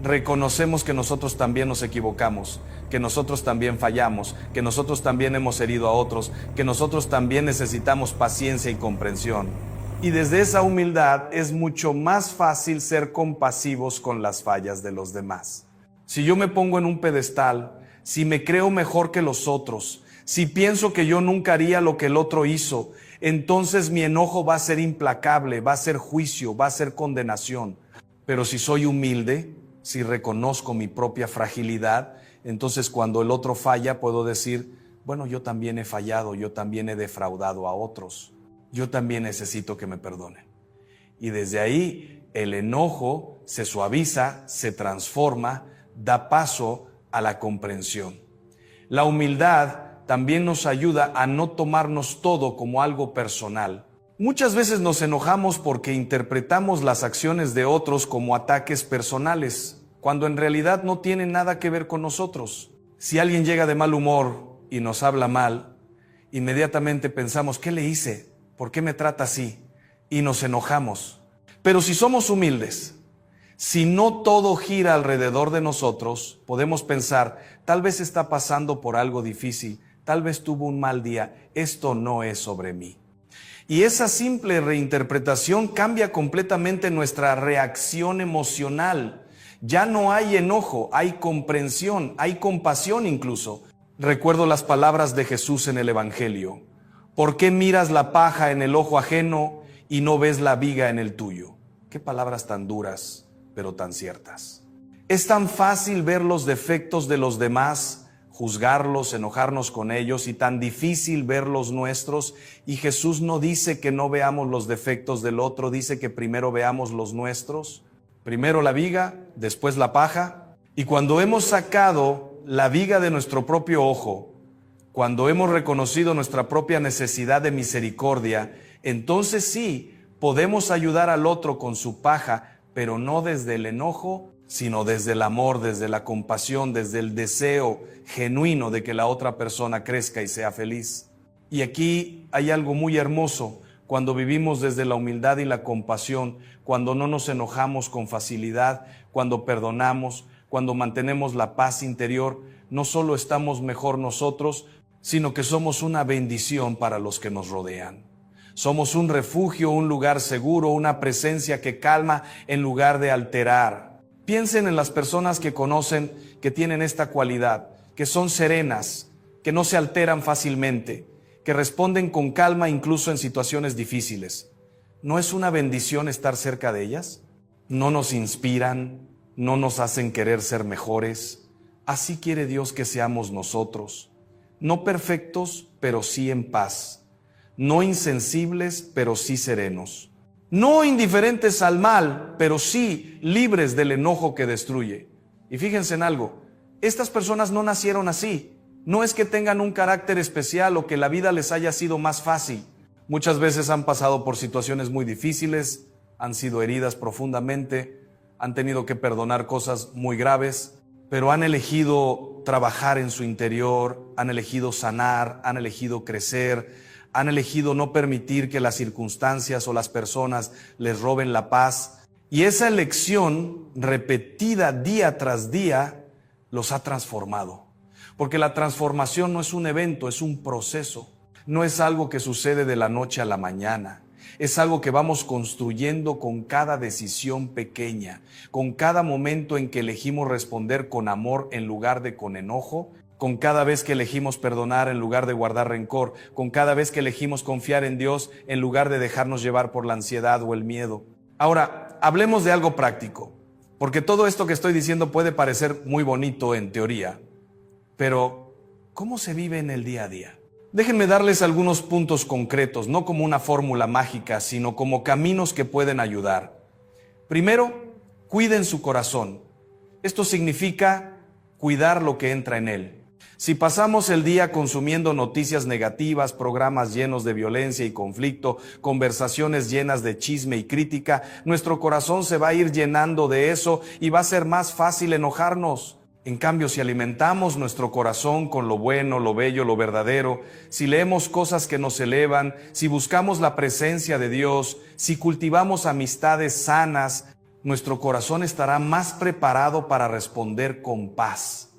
reconocemos que nosotros también nos equivocamos, que nosotros también fallamos, que nosotros también hemos herido a otros, que nosotros también necesitamos paciencia y comprensión. Y desde esa humildad es mucho más fácil ser compasivos con las fallas de los demás. Si yo me pongo en un pedestal, si me creo mejor que los otros, si pienso que yo nunca haría lo que el otro hizo, entonces mi enojo va a ser implacable, va a ser juicio, va a ser condenación. Pero si soy humilde, si reconozco mi propia fragilidad, entonces cuando el otro falla puedo decir, bueno, yo también he fallado, yo también he defraudado a otros, yo también necesito que me perdonen. Y desde ahí el enojo se suaviza, se transforma, da paso a la comprensión. La humildad también nos ayuda a no tomarnos todo como algo personal. Muchas veces nos enojamos porque interpretamos las acciones de otros como ataques personales, cuando en realidad no tienen nada que ver con nosotros. Si alguien llega de mal humor y nos habla mal, inmediatamente pensamos, ¿qué le hice? ¿Por qué me trata así? Y nos enojamos. Pero si somos humildes, si no todo gira alrededor de nosotros, podemos pensar, tal vez está pasando por algo difícil, tal vez tuvo un mal día, esto no es sobre mí. Y esa simple reinterpretación cambia completamente nuestra reacción emocional. Ya no hay enojo, hay comprensión, hay compasión incluso. Recuerdo las palabras de Jesús en el Evangelio. ¿Por qué miras la paja en el ojo ajeno y no ves la viga en el tuyo? Qué palabras tan duras, pero tan ciertas. Es tan fácil ver los defectos de los demás, juzgarlos, enojarnos con ellos, y tan difícil ver los nuestros. Y Jesús no dice que no veamos los defectos del otro, dice que primero veamos los nuestros. Primero la viga, después la paja. Y cuando hemos sacado la viga de nuestro propio ojo, cuando hemos reconocido nuestra propia necesidad de misericordia, entonces sí, podemos ayudar al otro con su paja, pero no desde el enojo, sino desde el amor, desde la compasión, desde el deseo genuino de que la otra persona crezca y sea feliz. Y aquí hay algo muy hermoso, cuando vivimos desde la humildad y la compasión, cuando no nos enojamos con facilidad, cuando perdonamos, cuando mantenemos la paz interior, no solo estamos mejor nosotros, sino que somos una bendición para los que nos rodean. Somos un refugio, un lugar seguro, una presencia que calma en lugar de alterar. Piensen en las personas que conocen que tienen esta cualidad, que son serenas, que no se alteran fácilmente, que responden con calma incluso en situaciones difíciles. ¿No es una bendición estar cerca de ellas? ¿No nos inspiran? ¿No nos hacen querer ser mejores? Así quiere Dios que seamos nosotros. No perfectos, pero sí en paz. No insensibles, pero sí serenos. No indiferentes al mal, pero sí libres del enojo que destruye. Y fíjense en algo, estas personas no nacieron así. No es que tengan un carácter especial o que la vida les haya sido más fácil. Muchas veces han pasado por situaciones muy difíciles, han sido heridas profundamente, han tenido que perdonar cosas muy graves, pero han elegido trabajar en su interior, han elegido sanar, han elegido crecer, han elegido no permitir que las circunstancias o las personas les roben la paz. Y esa elección repetida día tras día los ha transformado. Porque la transformación no es un evento, es un proceso. No es algo que sucede de la noche a la mañana. Es algo que vamos construyendo con cada decisión pequeña, con cada momento en que elegimos responder con amor en lugar de con enojo, con cada vez que elegimos perdonar en lugar de guardar rencor, con cada vez que elegimos confiar en Dios en lugar de dejarnos llevar por la ansiedad o el miedo. Ahora, hablemos de algo práctico, porque todo esto que estoy diciendo puede parecer muy bonito en teoría, pero ¿cómo se vive en el día a día? Déjenme darles algunos puntos concretos, no como una fórmula mágica, sino como caminos que pueden ayudar. Primero, cuiden su corazón. Esto significa cuidar lo que entra en él. Si pasamos el día consumiendo noticias negativas, programas llenos de violencia y conflicto, conversaciones llenas de chisme y crítica, nuestro corazón se va a ir llenando de eso y va a ser más fácil enojarnos. En cambio, si alimentamos nuestro corazón con lo bueno, lo bello, lo verdadero, si leemos cosas que nos elevan, si buscamos la presencia de Dios, si cultivamos amistades sanas, nuestro corazón estará más preparado para responder con paz.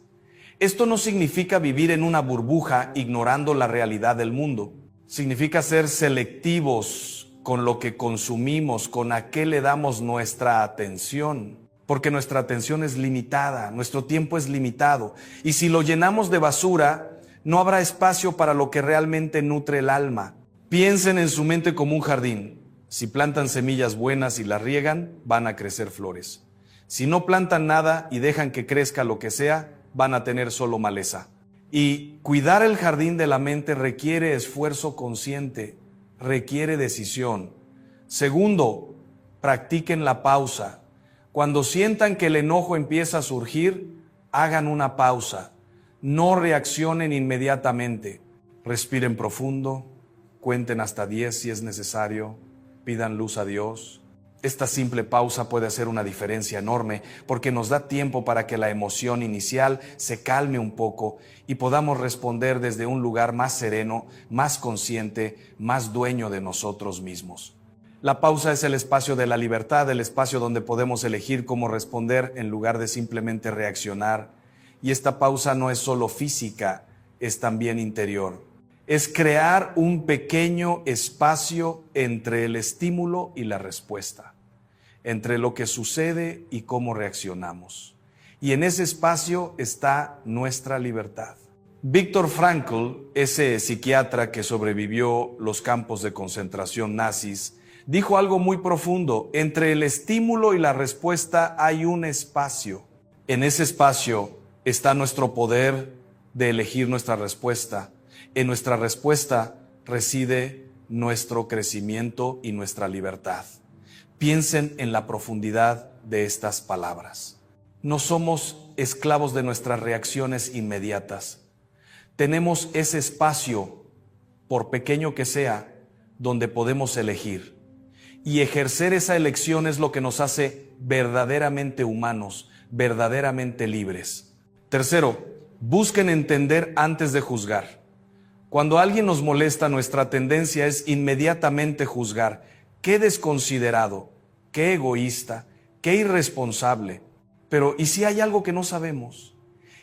Esto no significa vivir en una burbuja ignorando la realidad del mundo. Significa ser selectivos con lo que consumimos, con a qué le damos nuestra atención. Porque nuestra atención es limitada, nuestro tiempo es limitado. Y si lo llenamos de basura, no habrá espacio para lo que realmente nutre el alma. Piensen en su mente como un jardín. Si plantan semillas buenas y las riegan, van a crecer flores. Si no plantan nada y dejan que crezca lo que sea, van a tener solo maleza. Y cuidar el jardín de la mente requiere esfuerzo consciente, requiere decisión. Segundo, practiquen la pausa. Cuando sientan que el enojo empieza a surgir, hagan una pausa. No reaccionen inmediatamente. Respiren profundo, cuenten hasta 10 si es necesario, pidan luz a Dios. Esta simple pausa puede hacer una diferencia enorme porque nos da tiempo para que la emoción inicial se calme un poco y podamos responder desde un lugar más sereno, más consciente, más dueño de nosotros mismos. La pausa es el espacio de la libertad, el espacio donde podemos elegir cómo responder en lugar de simplemente reaccionar. Y esta pausa no es solo física, es también interior. Es crear un pequeño espacio entre el estímulo y la respuesta, entre lo que sucede y cómo reaccionamos. Y en ese espacio está nuestra libertad. Viktor Frankl, ese psiquiatra que sobrevivió los campos de concentración nazis, dijo algo muy profundo: entre el estímulo y la respuesta hay un espacio. En ese espacio está nuestro poder de elegir nuestra respuesta. En nuestra respuesta reside nuestro crecimiento y nuestra libertad. Piensen en la profundidad de estas palabras. No somos esclavos de nuestras reacciones inmediatas. Tenemos ese espacio, por pequeño que sea, donde podemos elegir. Y ejercer esa elección es lo que nos hace verdaderamente humanos, verdaderamente libres. Tercero, busquen entender antes de juzgar. Cuando alguien nos molesta, nuestra tendencia es inmediatamente juzgar. Qué desconsiderado, qué egoísta, qué irresponsable. Pero ¿y si hay algo que no sabemos?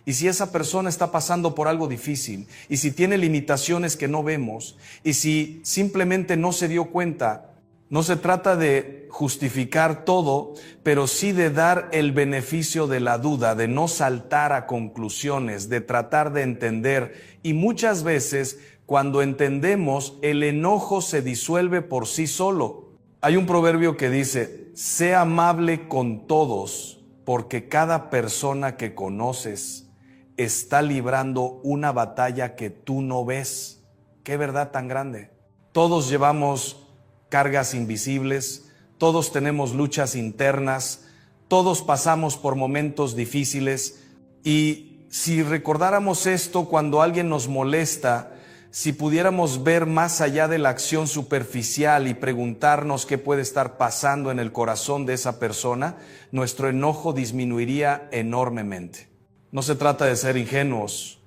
¿Y si esa persona está pasando por algo difícil? ¿Y si tiene limitaciones que no vemos? ¿Y si simplemente no se dio cuenta? No se trata de justificar todo, pero sí de dar el beneficio de la duda, de no saltar a conclusiones, de tratar de entender. Y muchas veces, cuando entendemos, el enojo se disuelve por sí solo. Hay un proverbio que dice, sé amable con todos, porque cada persona que conoces está librando una batalla que tú no ves. ¡Qué verdad tan grande! Todos llevamos cargas invisibles, todos tenemos luchas internas, todos pasamos por momentos difíciles, y si recordáramos esto cuando alguien nos molesta, si pudiéramos ver más allá de la acción superficial y preguntarnos qué puede estar pasando en el corazón de esa persona, nuestro enojo disminuiría enormemente. No se trata de ser ingenuos,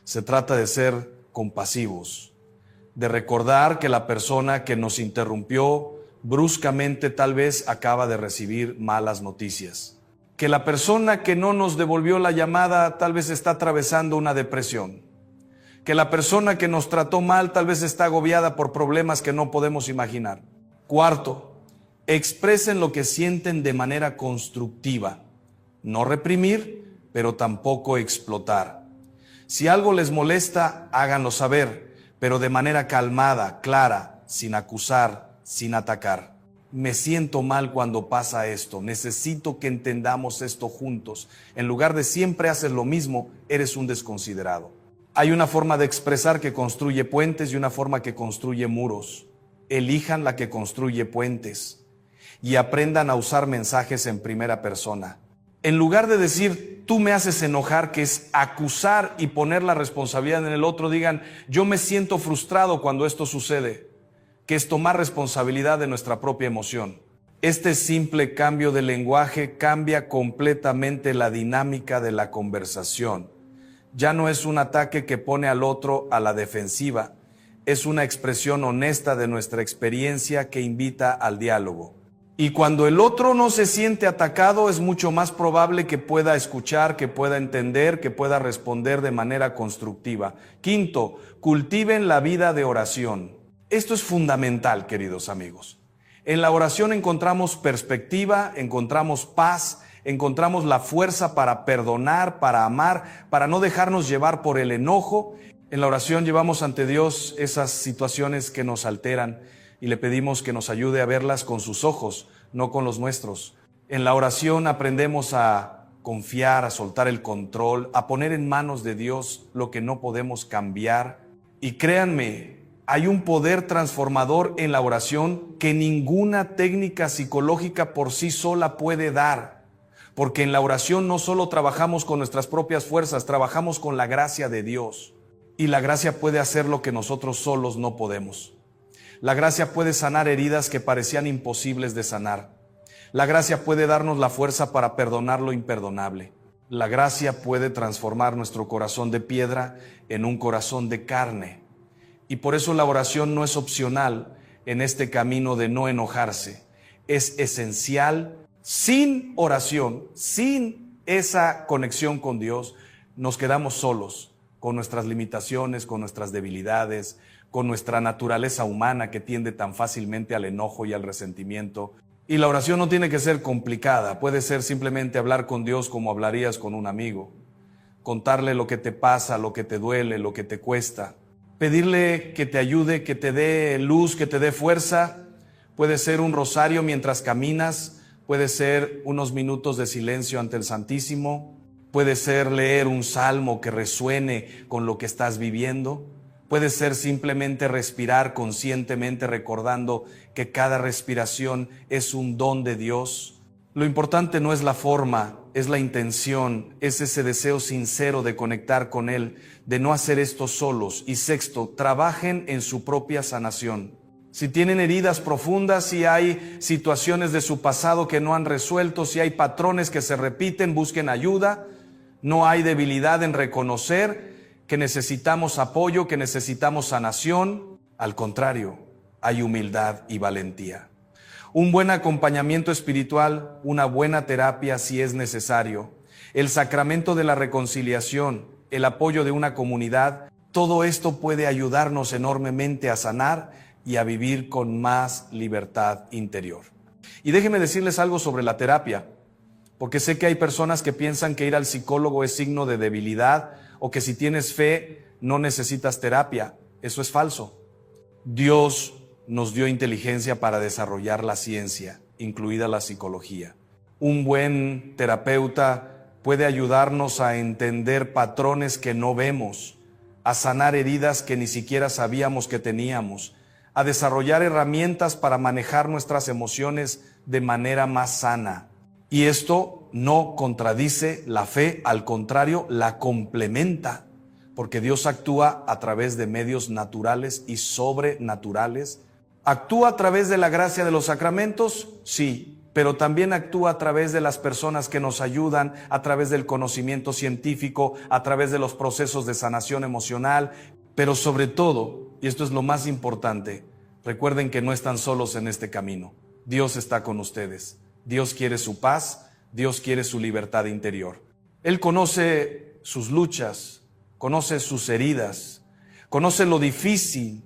se trata de ser compasivos, de recordar que la persona que nos interrumpió bruscamente tal vez acaba de recibir malas noticias, que la persona que no nos devolvió la llamada tal vez está atravesando una depresión, que la persona que nos trató mal tal vez está agobiada por problemas que no podemos imaginar. Cuarto, expresen lo que sienten de manera constructiva, no reprimir, pero tampoco explotar. Si algo les molesta, háganlo saber, pero de manera calmada, clara, sin acusar, sin atacar. Me siento mal cuando pasa esto, necesito que entendamos esto juntos. En lugar de siempre haces lo mismo, eres un desconsiderado. Hay una forma de expresar que construye puentes y una forma que construye muros. Elijan la que construye puentes y aprendan a usar mensajes en primera persona. En lugar de decir, tú me haces enojar, que es acusar y poner la responsabilidad en el otro, digan, yo me siento frustrado cuando esto sucede, que es tomar responsabilidad de nuestra propia emoción. Este simple cambio de lenguaje cambia completamente la dinámica de la conversación. Ya no es un ataque que pone al otro a la defensiva, es una expresión honesta de nuestra experiencia que invita al diálogo. Y cuando el otro no se siente atacado, es mucho más probable que pueda escuchar, que pueda entender, que pueda responder de manera constructiva. Quinto, cultiven la vida de oración. Esto es fundamental, queridos amigos. En la oración encontramos perspectiva, encontramos paz, encontramos la fuerza para perdonar, para amar, para no dejarnos llevar por el enojo. En la oración llevamos ante Dios esas situaciones que nos alteran, y le pedimos que nos ayude a verlas con sus ojos, no con los nuestros. En la oración aprendemos a confiar, a soltar el control, a poner en manos de Dios lo que no podemos cambiar. Y créanme, hay un poder transformador en la oración que ninguna técnica psicológica por sí sola puede dar. Porque en la oración no solo trabajamos con nuestras propias fuerzas, trabajamos con la gracia de Dios. Y la gracia puede hacer lo que nosotros solos no podemos. La gracia puede sanar heridas que parecían imposibles de sanar. La gracia puede darnos la fuerza para perdonar lo imperdonable. La gracia puede transformar nuestro corazón de piedra en un corazón de carne. Y por eso la oración no es opcional en este camino de no enojarse. Es esencial. Sin oración, sin esa conexión con Dios, nos quedamos solos, con nuestras limitaciones, con nuestras debilidades, con nuestra naturaleza humana que tiende tan fácilmente al enojo y al resentimiento. Y la oración no tiene que ser complicada, puede ser simplemente hablar con Dios como hablarías con un amigo, contarle lo que te pasa, lo que te duele, lo que te cuesta, pedirle que te ayude, que te dé luz, que te dé fuerza. Puede ser un rosario mientras caminas, puede ser unos minutos de silencio ante el Santísimo, puede ser leer un salmo que resuene con lo que estás viviendo. Puede ser simplemente respirar conscientemente recordando que cada respiración es un don de Dios. Lo importante no es la forma, es la intención, es ese deseo sincero de conectar con Él, de no hacer esto solos. Y sexto, trabajen en su propia sanación. Si tienen heridas profundas, si hay situaciones de su pasado que no han resuelto, si hay patrones que se repiten, busquen ayuda. No hay debilidad en reconocer que necesitamos apoyo, que necesitamos sanación. Al contrario, hay humildad y valentía. Un buen acompañamiento espiritual, una buena terapia si es necesario, el sacramento de la reconciliación, el apoyo de una comunidad, todo esto puede ayudarnos enormemente a sanar y a vivir con más libertad interior. Y déjenme decirles algo sobre la terapia, porque sé que hay personas que piensan que ir al psicólogo es signo de debilidad o que si tienes fe no necesitas terapia. Eso es falso. Dios nos dio inteligencia para desarrollar la ciencia, incluida la psicología. Un buen terapeuta puede ayudarnos a entender patrones que no vemos, a sanar heridas que ni siquiera sabíamos que teníamos, a desarrollar herramientas para manejar nuestras emociones de manera más sana. Y esto no contradice la fe, al contrario, la complementa, porque Dios actúa a través de medios naturales y sobrenaturales. ¿Actúa a través de la gracia de los sacramentos? Sí, pero también actúa a través de las personas que nos ayudan, a través del conocimiento científico, a través de los procesos de sanación emocional, pero sobre todo, y esto es lo más importante, recuerden que no están solos en este camino. Dios está con ustedes. Dios quiere su paz, Dios quiere su libertad interior. Él conoce sus luchas, conoce sus heridas, conoce lo difícil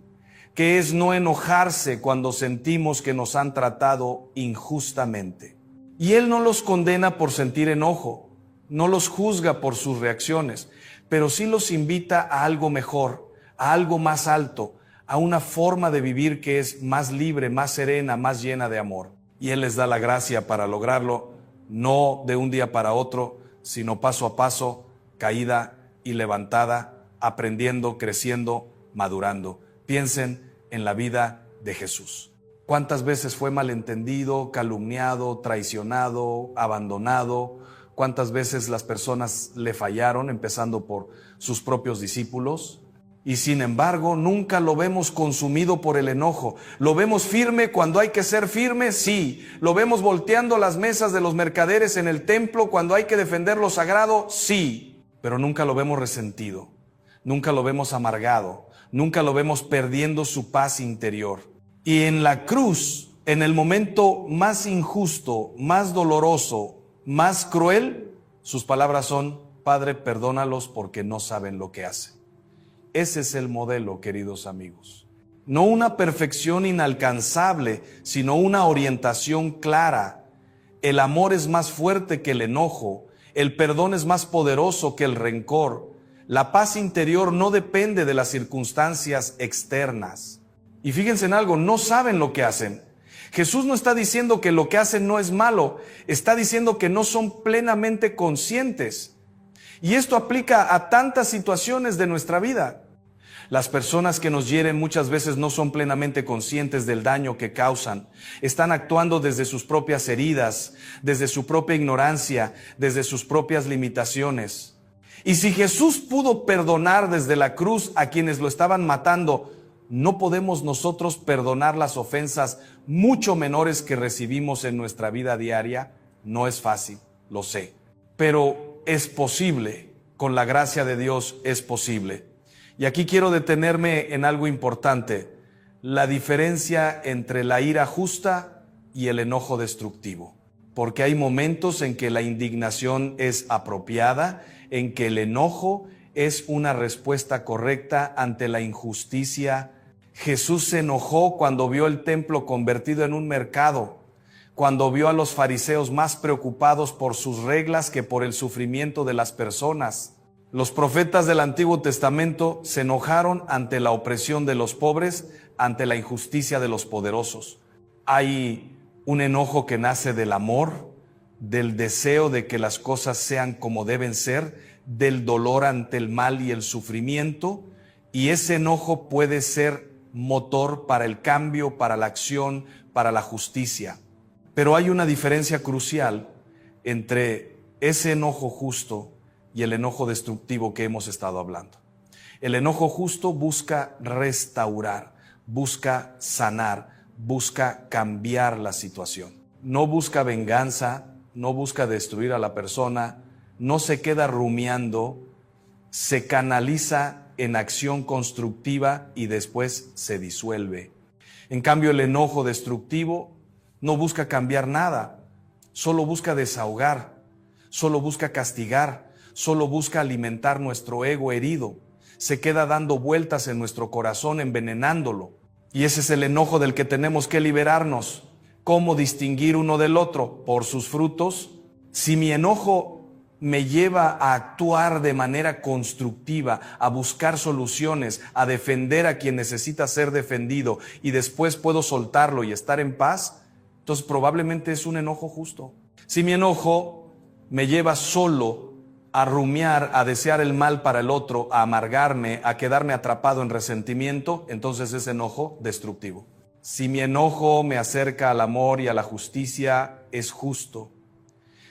que es no enojarse cuando sentimos que nos han tratado injustamente. Y Él no los condena por sentir enojo, no los juzga por sus reacciones, pero sí los invita a algo mejor, a algo más alto, a una forma de vivir que es más libre, más serena, más llena de amor. Y Él les da la gracia para lograrlo, no de un día para otro, sino paso a paso, caída y levantada, aprendiendo, creciendo, madurando. Piensen en la vida de Jesús. ¿Cuántas veces fue malentendido, calumniado, traicionado, abandonado? ¿Cuántas veces las personas le fallaron, empezando por sus propios discípulos? Y sin embargo, nunca lo vemos consumido por el enojo. ¿Lo vemos firme cuando hay que ser firme? Sí. ¿Lo vemos volteando las mesas de los mercaderes en el templo cuando hay que defender lo sagrado? Sí. Pero nunca lo vemos resentido. Nunca lo vemos amargado. Nunca lo vemos perdiendo su paz interior. Y en la cruz, en el momento más injusto, más doloroso, más cruel, sus palabras son: Padre, perdónalos porque no saben lo que hacen. Ese es el modelo, queridos amigos. No una perfección inalcanzable, sino una orientación clara. El amor es más fuerte que el enojo. El perdón es más poderoso que el rencor. La paz interior no depende de las circunstancias externas. Y fíjense en algo, no saben lo que hacen. Jesús no está diciendo que lo que hacen no es malo, está diciendo que no son plenamente conscientes. Y esto aplica a tantas situaciones de nuestra vida. Las personas que nos hieren muchas veces no son plenamente conscientes del daño que causan. Están actuando desde sus propias heridas, desde su propia ignorancia, desde sus propias limitaciones. Y si Jesús pudo perdonar desde la cruz a quienes lo estaban matando, ¿no podemos nosotros perdonar las ofensas mucho menores que recibimos en nuestra vida diaria? No es fácil, lo sé, pero es posible. Con la gracia de Dios es posible. Y aquí quiero detenerme en algo importante: la diferencia entre la ira justa y el enojo destructivo. Porque hay momentos en que la indignación es apropiada, en que el enojo es una respuesta correcta ante la injusticia. Jesús se enojó cuando vio el templo convertido en un mercado, cuando vio a los fariseos más preocupados por sus reglas que por el sufrimiento de las personas. Los profetas del Antiguo Testamento se enojaron ante la opresión de los pobres, ante la injusticia de los poderosos. Hay un enojo que nace del amor, del deseo de que las cosas sean como deben ser, del dolor ante el mal y el sufrimiento, y ese enojo puede ser motor para el cambio, para la acción, para la justicia. Pero hay una diferencia crucial entre ese enojo justo y el enojo destructivo que hemos estado hablando. El enojo justo busca restaurar, busca sanar, busca cambiar la situación. No busca venganza, no busca destruir a la persona, no se queda rumiando, se canaliza en acción constructiva y después se disuelve. En cambio, el enojo destructivo no busca cambiar nada, solo busca desahogar, solo busca castigar, solo busca alimentar nuestro ego herido. Se queda dando vueltas en nuestro corazón, envenenándolo. Y ese es el enojo del que tenemos que liberarnos. ¿Cómo distinguir uno del otro? Por sus frutos. Si mi enojo me lleva a actuar de manera constructiva, a buscar soluciones, a defender a quien necesita ser defendido y después puedo soltarlo y estar en paz, entonces probablemente es un enojo justo. Si mi enojo me lleva solo a rumiar, a desear el mal para el otro, a amargarme, a quedarme atrapado en resentimiento, entonces es enojo destructivo. Si mi enojo me acerca al amor y a la justicia, es justo.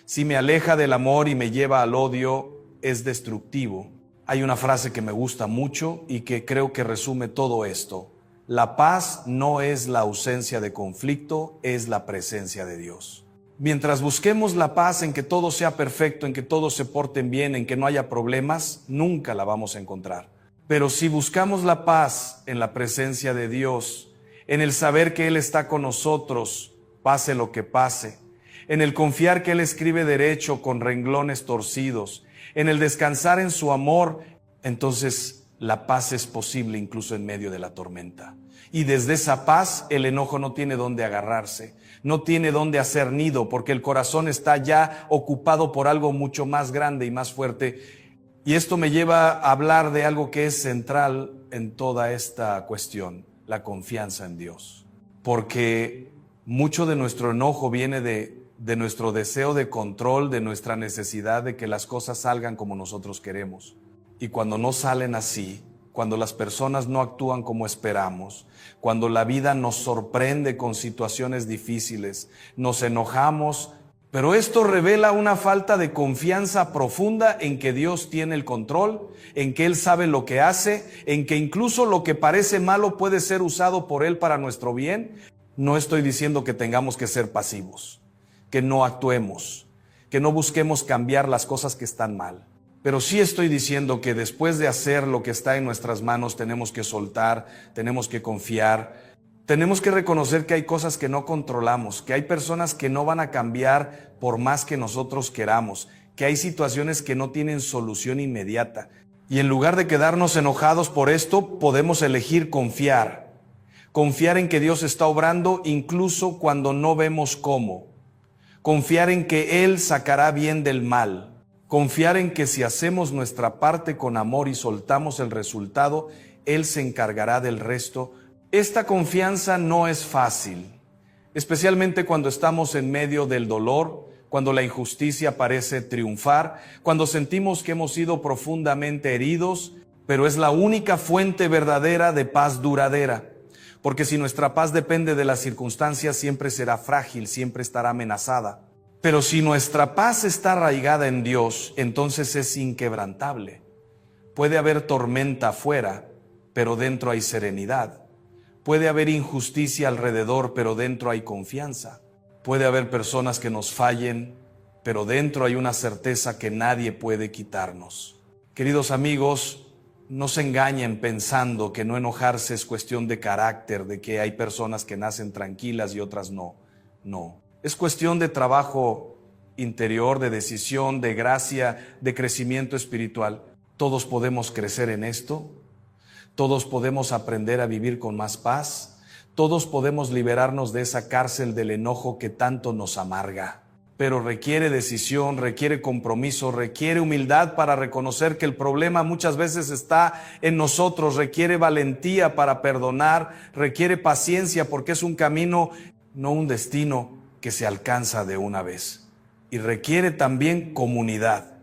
Si me aleja del amor y me lleva al odio, es destructivo. Hay una frase que me gusta mucho y que creo que resume todo esto. La paz no es la ausencia de conflicto, es la presencia de Dios. Mientras busquemos la paz en que todo sea perfecto, en que todos se porten bien, en que no haya problemas, nunca la vamos a encontrar. Pero si buscamos la paz en la presencia de Dios, en el saber que Él está con nosotros, pase lo que pase, en el confiar que Él escribe derecho con renglones torcidos, en el descansar en su amor, entonces la paz es posible incluso en medio de la tormenta. Y desde esa paz el enojo no tiene dónde agarrarse, no tiene dónde hacer nido, porque el corazón está ya ocupado por algo mucho más grande y más fuerte. Y esto me lleva a hablar de algo que es central en toda esta cuestión, la confianza en Dios. Porque mucho de nuestro enojo viene de nuestro deseo de control, de nuestra necesidad de que las cosas salgan como nosotros queremos. Y cuando no salen así, cuando las personas no actúan como esperamos, cuando la vida nos sorprende con situaciones difíciles, nos enojamos, pero esto revela una falta de confianza profunda en que Dios tiene el control, en que Él sabe lo que hace, en que incluso lo que parece malo puede ser usado por Él para nuestro bien. No estoy diciendo que tengamos que ser pasivos, que no actuemos, que no busquemos cambiar las cosas que están mal. Pero sí estoy diciendo que después de hacer lo que está en nuestras manos, tenemos que soltar, tenemos que confiar, tenemos que reconocer que hay cosas que no controlamos, que hay personas que no van a cambiar por más que nosotros queramos, que hay situaciones que no tienen solución inmediata. Y en lugar de quedarnos enojados por esto, podemos elegir confiar. Confiar en que Dios está obrando incluso cuando no vemos cómo. Confiar en que Él sacará bien del mal. Confiar en que si hacemos nuestra parte con amor y soltamos el resultado, Él se encargará del resto. Esta confianza no es fácil, especialmente cuando estamos en medio del dolor, cuando la injusticia parece triunfar, cuando sentimos que hemos sido profundamente heridos, pero es la única fuente verdadera de paz duradera. Porque si nuestra paz depende de las circunstancias, siempre será frágil, siempre estará amenazada. Pero si nuestra paz está arraigada en Dios, entonces es inquebrantable. Puede haber tormenta afuera, pero dentro hay serenidad. Puede haber injusticia alrededor, pero dentro hay confianza. Puede haber personas que nos fallen, pero dentro hay una certeza que nadie puede quitarnos. Queridos amigos, no se engañen pensando que no enojarse es cuestión de carácter, de que hay personas que nacen tranquilas y otras no. No. Es cuestión de trabajo interior, de decisión, de gracia, de crecimiento espiritual. Todos podemos crecer en esto. Todos podemos aprender a vivir con más paz. Todos podemos liberarnos de esa cárcel del enojo que tanto nos amarga. Pero requiere decisión, requiere compromiso, requiere humildad para reconocer que el problema muchas veces está en nosotros, requiere valentía para perdonar, requiere paciencia porque es un camino, no un destino que se alcanza de una vez. Y requiere también comunidad.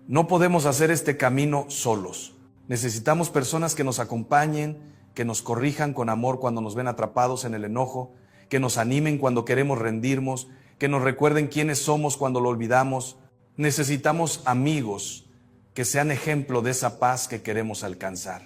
No podemos hacer este camino solos. Necesitamos personas que nos acompañen, que nos corrijan con amor cuando nos ven atrapados en el enojo, que nos animen cuando queremos rendirnos, que nos recuerden quiénes somos cuando lo olvidamos. Necesitamos amigos que sean ejemplo de esa paz que queremos alcanzar.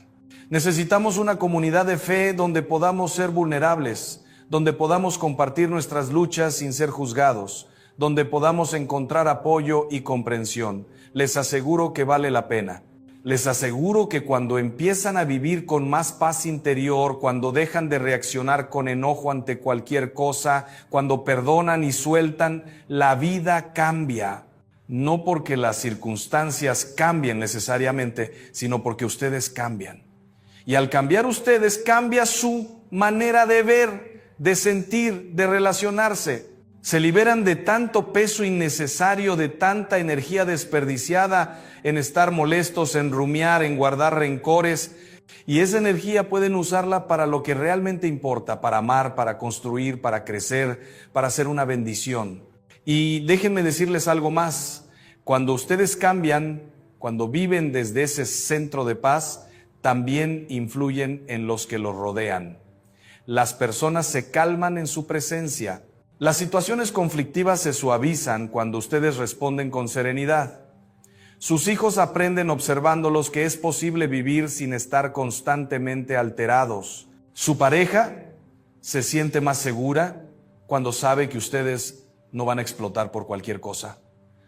Necesitamos una comunidad de fe donde podamos ser vulnerables, donde podamos compartir nuestras luchas sin ser juzgados, donde podamos encontrar apoyo y comprensión. Les aseguro que vale la pena. Les aseguro que cuando empiezan a vivir con más paz interior, cuando dejan de reaccionar con enojo ante cualquier cosa, cuando perdonan y sueltan, la vida cambia. No porque las circunstancias cambien necesariamente, sino porque ustedes cambian. Y al cambiar ustedes, cambia su manera de ver, de sentir, de relacionarse. Se liberan de tanto peso innecesario, de tanta energía desperdiciada en estar molestos, en rumiar, en guardar rencores. Y esa energía pueden usarla para lo que realmente importa, para amar, para construir, para crecer, para hacer una bendición. Y déjenme decirles algo más. Cuando ustedes cambian, cuando viven desde ese centro de paz, también influyen en los que los rodean. Las personas se calman en su presencia. Las situaciones conflictivas se suavizan cuando ustedes responden con serenidad. Sus hijos aprenden observándolos que es posible vivir sin estar constantemente alterados. Su pareja se siente más segura cuando sabe que ustedes no van a explotar por cualquier cosa.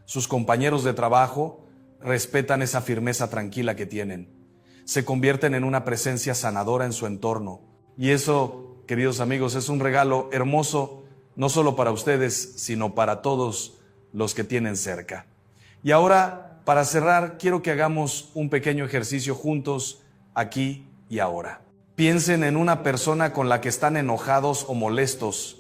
Sus compañeros de trabajo respetan esa firmeza tranquila que tienen. Se convierten en una presencia sanadora en su entorno. Y eso, queridos amigos, es un regalo hermoso, no solo para ustedes, sino para todos los que tienen cerca. Y ahora, para cerrar, quiero que hagamos un pequeño ejercicio juntos, aquí y ahora. Piensen en una persona con la que están enojados o molestos,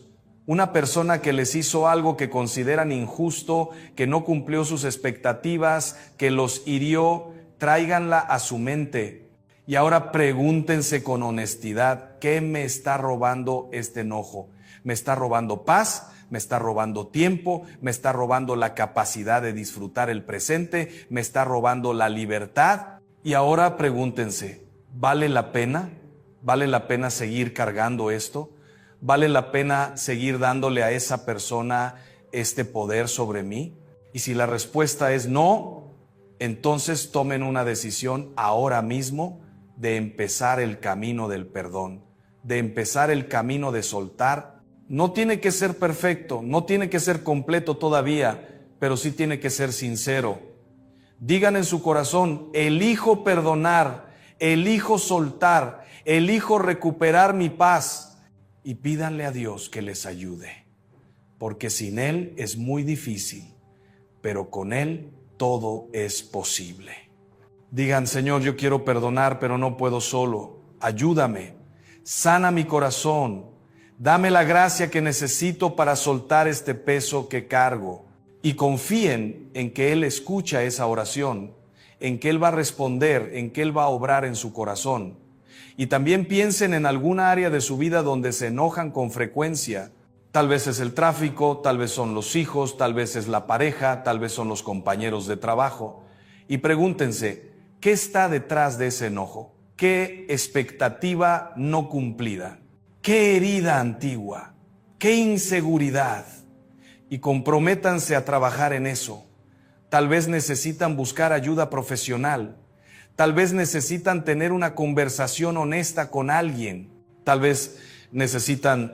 una persona que les hizo algo que consideran injusto, que no cumplió sus expectativas, que los hirió. Tráiganla a su mente y ahora pregúntense con honestidad, ¿qué me está robando este enojo? ¿Me está robando paz? ¿Me está robando tiempo? ¿Me está robando la capacidad de disfrutar el presente? ¿Me está robando la libertad? Y ahora pregúntense, ¿vale la pena? ¿Vale la pena seguir cargando esto? ¿Vale la pena seguir dándole a esa persona este poder sobre mí? Y si la respuesta es no, entonces tomen una decisión ahora mismo de empezar el camino del perdón, de empezar el camino de soltar. No tiene que ser perfecto, no tiene que ser completo todavía, pero sí tiene que ser sincero. Digan en su corazón, elijo perdonar, elijo soltar, elijo recuperar mi paz, y pídanle a Dios que les ayude, porque sin Él es muy difícil, pero con Él todo es posible. Digan, Señor, yo quiero perdonar, pero no puedo solo. Ayúdame, sana mi corazón, dame la gracia que necesito para soltar este peso que cargo. Y confíen en que Él escucha esa oración, en que Él va a responder, en que Él va a obrar en su corazón. Y también piensen en alguna área de su vida donde se enojan con frecuencia. Tal vez es el tráfico, tal vez son los hijos, tal vez es la pareja, tal vez son los compañeros de trabajo. Y pregúntense, ¿qué está detrás de ese enojo? ¿Qué expectativa no cumplida? ¿Qué herida antigua? ¿Qué inseguridad? Y comprométanse a trabajar en eso. Tal vez necesitan buscar ayuda profesional. Tal vez necesitan tener una conversación honesta con alguien. Tal vez necesitan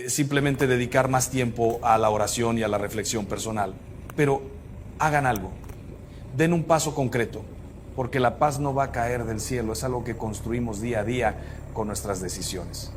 simplemente dedicar más tiempo a la oración y a la reflexión personal. Pero hagan algo, den un paso concreto, porque la paz no va a caer del cielo, es algo que construimos día a día con nuestras decisiones.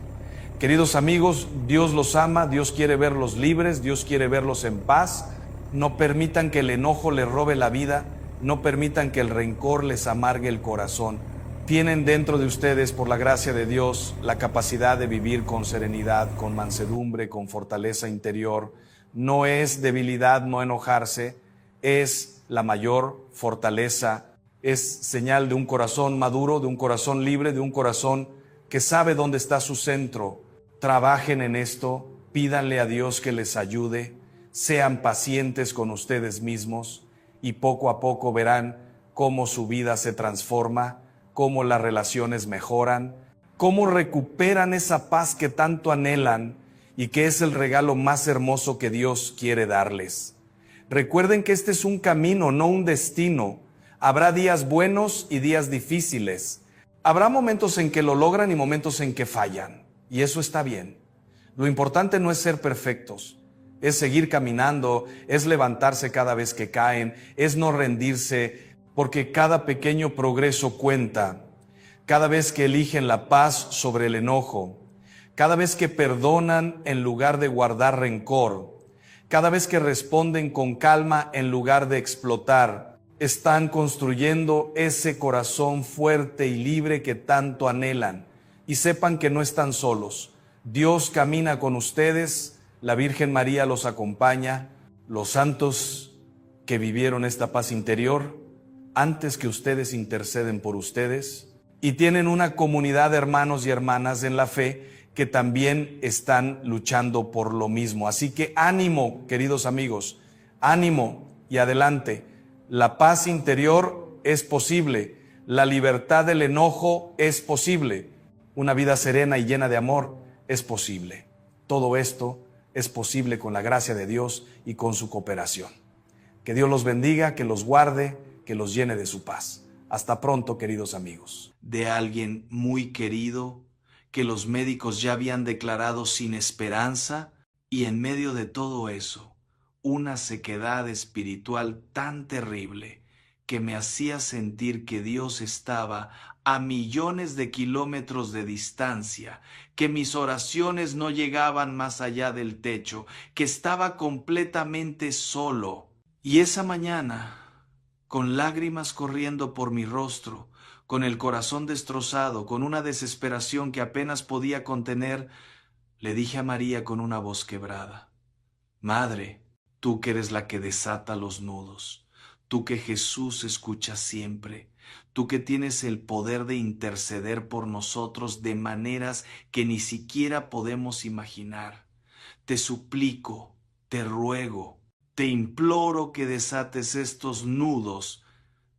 Queridos amigos, Dios los ama, Dios quiere verlos libres, Dios quiere verlos en paz. No permitan que el enojo les robe la vida, no permitan que el rencor les amargue el corazón. Tienen dentro de ustedes, por la gracia de Dios, la capacidad de vivir con serenidad, con mansedumbre, con fortaleza interior. No es debilidad no enojarse, es la mayor fortaleza, es señal de un corazón maduro, de un corazón libre, de un corazón que sabe dónde está su centro. Trabajen en esto, pídanle a Dios que les ayude, sean pacientes con ustedes mismos y poco a poco verán cómo su vida se transforma, cómo las relaciones mejoran, cómo recuperan esa paz que tanto anhelan y que es el regalo más hermoso que Dios quiere darles. Recuerden que este es un camino, no un destino. Habrá días buenos y días difíciles. Habrá momentos en que lo logran y momentos en que fallan, y eso está bien. Lo importante no es ser perfectos, es seguir caminando, es levantarse cada vez que caen, es no rendirse, porque cada pequeño progreso cuenta. Cada vez que eligen la paz sobre el enojo, cada vez que perdonan en lugar de guardar rencor, cada vez que responden con calma en lugar de explotar, están construyendo ese corazón fuerte y libre que tanto anhelan. Y sepan que no están solos. Dios camina con ustedes, la Virgen María los acompaña, los santos que vivieron esta paz interior, antes que ustedes interceden por ustedes, y tienen una comunidad de hermanos y hermanas en la fe que también están luchando por lo mismo. Así que ánimo, queridos amigos, ánimo y adelante. La paz interior es posible, la libertad del enojo es posible, una vida serena y llena de amor es posible. Todo esto es posible con la gracia de Dios y con su cooperación. Que Dios los bendiga, que los guarde, que los llene de su paz. Hasta pronto, queridos amigos. De alguien muy querido que los médicos ya habían declarado sin esperanza, y en medio de todo eso, una sequedad espiritual tan terrible que me hacía sentir que Dios estaba a millones de kilómetros de distancia, que mis oraciones no llegaban más allá del techo, que estaba completamente solo. Y esa mañana, con lágrimas corriendo por mi rostro, con el corazón destrozado, con una desesperación que apenas podía contener, le dije a María con una voz quebrada: Madre, tú que eres la que desata los nudos, tú que Jesús escucha siempre, tú que tienes el poder de interceder por nosotros de maneras que ni siquiera podemos imaginar, te suplico, te ruego, te imploro que desates estos nudos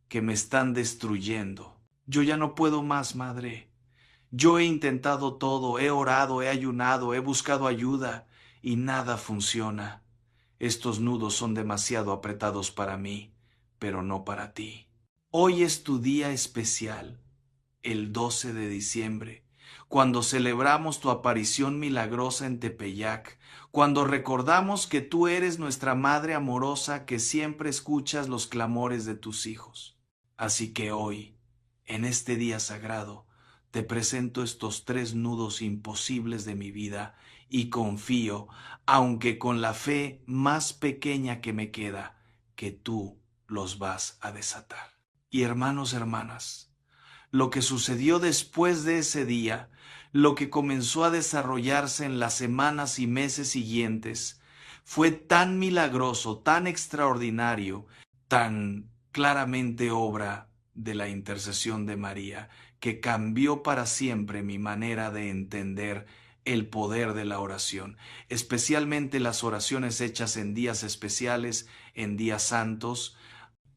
que me están destruyendo. Yo ya no puedo más, Madre. Yo he intentado todo, he orado, he ayunado, he buscado ayuda y nada funciona. Estos nudos son demasiado apretados para mí, pero no para ti. Hoy es tu día especial, el 12 de diciembre, cuando celebramos tu aparición milagrosa en Tepeyac, cuando recordamos que tú eres nuestra Madre amorosa que siempre escuchas los clamores de tus hijos. Así que hoy, en este día sagrado, te presento estos 3 nudos imposibles de mi vida y confío, aunque con la fe más pequeña que me queda, que tú los vas a desatar. Y hermanos, hermanas, lo que sucedió después de ese día, lo que comenzó a desarrollarse en las semanas y meses siguientes, fue tan milagroso, tan extraordinario, tan claramente obra de la intercesión de María, que cambió para siempre mi manera de entender el poder de la oración, especialmente las oraciones hechas en días especiales, en días santos,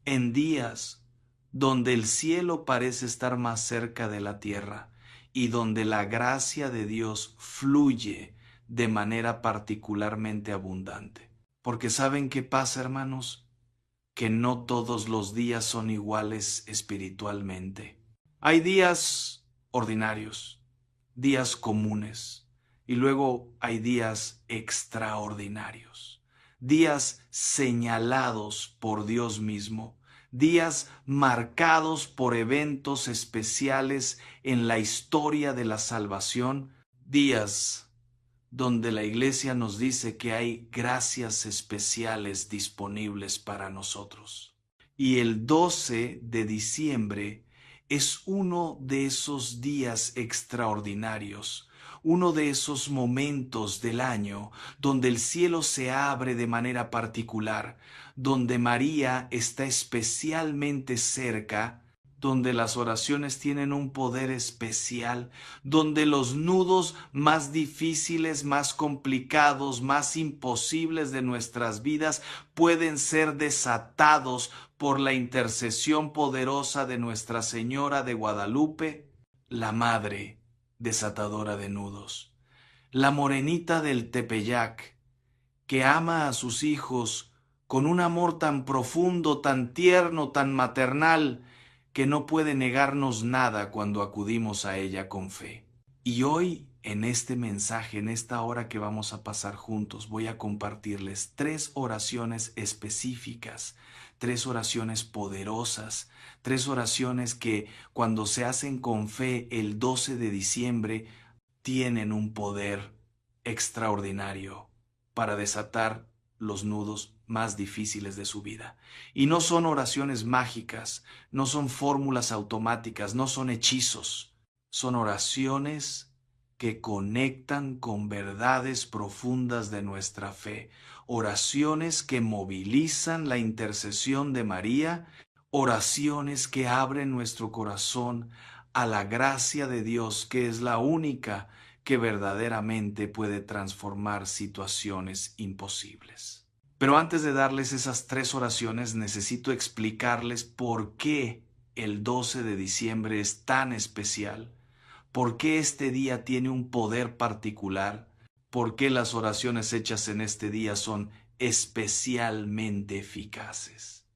en días donde el cielo parece estar más cerca de la tierra y donde la gracia de Dios fluye de manera particularmente abundante. Porque ¿saben qué pasa, hermanos? Que no todos los días son iguales espiritualmente. Hay días ordinarios, días comunes, y luego hay días extraordinarios, días señalados por Dios mismo, días marcados por eventos especiales en la historia de la salvación, días donde la Iglesia nos dice que hay gracias especiales disponibles para nosotros. Y el 12 de diciembre es uno de esos días extraordinarios, uno de esos momentos del año donde el cielo se abre de manera particular, donde María está especialmente cerca, donde las oraciones tienen un poder especial, donde los nudos más difíciles, más complicados, más imposibles de nuestras vidas pueden ser desatados por la intercesión poderosa de Nuestra Señora de Guadalupe, la Madre desatadora de nudos, la morenita del Tepeyac, que ama a sus hijos con un amor tan profundo, tan tierno, tan maternal, que no puede negarnos nada cuando acudimos a ella con fe. Y hoy, en este mensaje, en esta hora que vamos a pasar juntos, voy a compartirles 3 oraciones específicas, 3 oraciones poderosas, 3 oraciones que cuando se hacen con fe el 12 de diciembre tienen un poder extraordinario para desatar los nudos más difíciles de su vida. Y no son oraciones mágicas, no son fórmulas automáticas, no son hechizos, son oraciones que conectan con verdades profundas de nuestra fe, oraciones que movilizan la intercesión de María, oraciones que abren nuestro corazón a la gracia de Dios, que es la única que verdaderamente puede transformar situaciones imposibles. Pero antes de darles esas 3 oraciones, necesito explicarles por qué el 12 de diciembre es tan especial, por qué este día tiene un poder particular, por qué las oraciones hechas en este día son especialmente eficaces.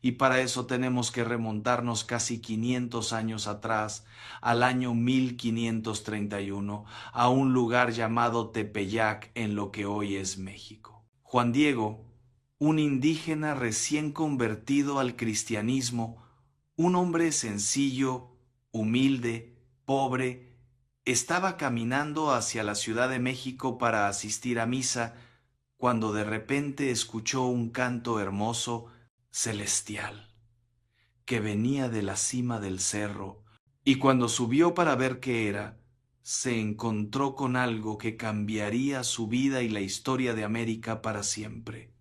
Y para eso tenemos que remontarnos casi 500 años atrás, al año 1531, a un lugar llamado Tepeyac en lo que hoy es México. Juan Diego, un indígena recién convertido al cristianismo, un hombre sencillo, humilde, pobre, estaba caminando hacia la Ciudad de México para asistir a misa, cuando de repente escuchó un canto hermoso, celestial, que venía de la cima del cerro, y cuando subió para ver qué era, se encontró con algo que cambiaría su vida y la historia de América para siempre.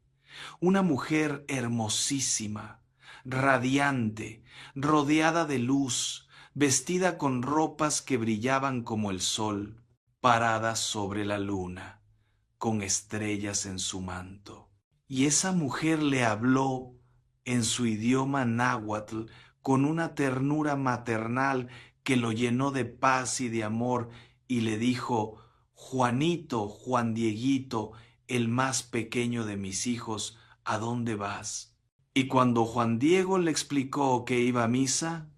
Una mujer hermosísima, radiante, rodeada de luz, vestida con ropas que brillaban como el sol, parada sobre la luna, con estrellas en su manto. Y esa mujer le habló en su idioma náhuatl con una ternura maternal que lo llenó de paz y de amor, y le dijo: Juanito, Juan Dieguito, el más pequeño de mis hijos, ¿a dónde vas? Y cuando Juan Diego le explicó que iba a misa,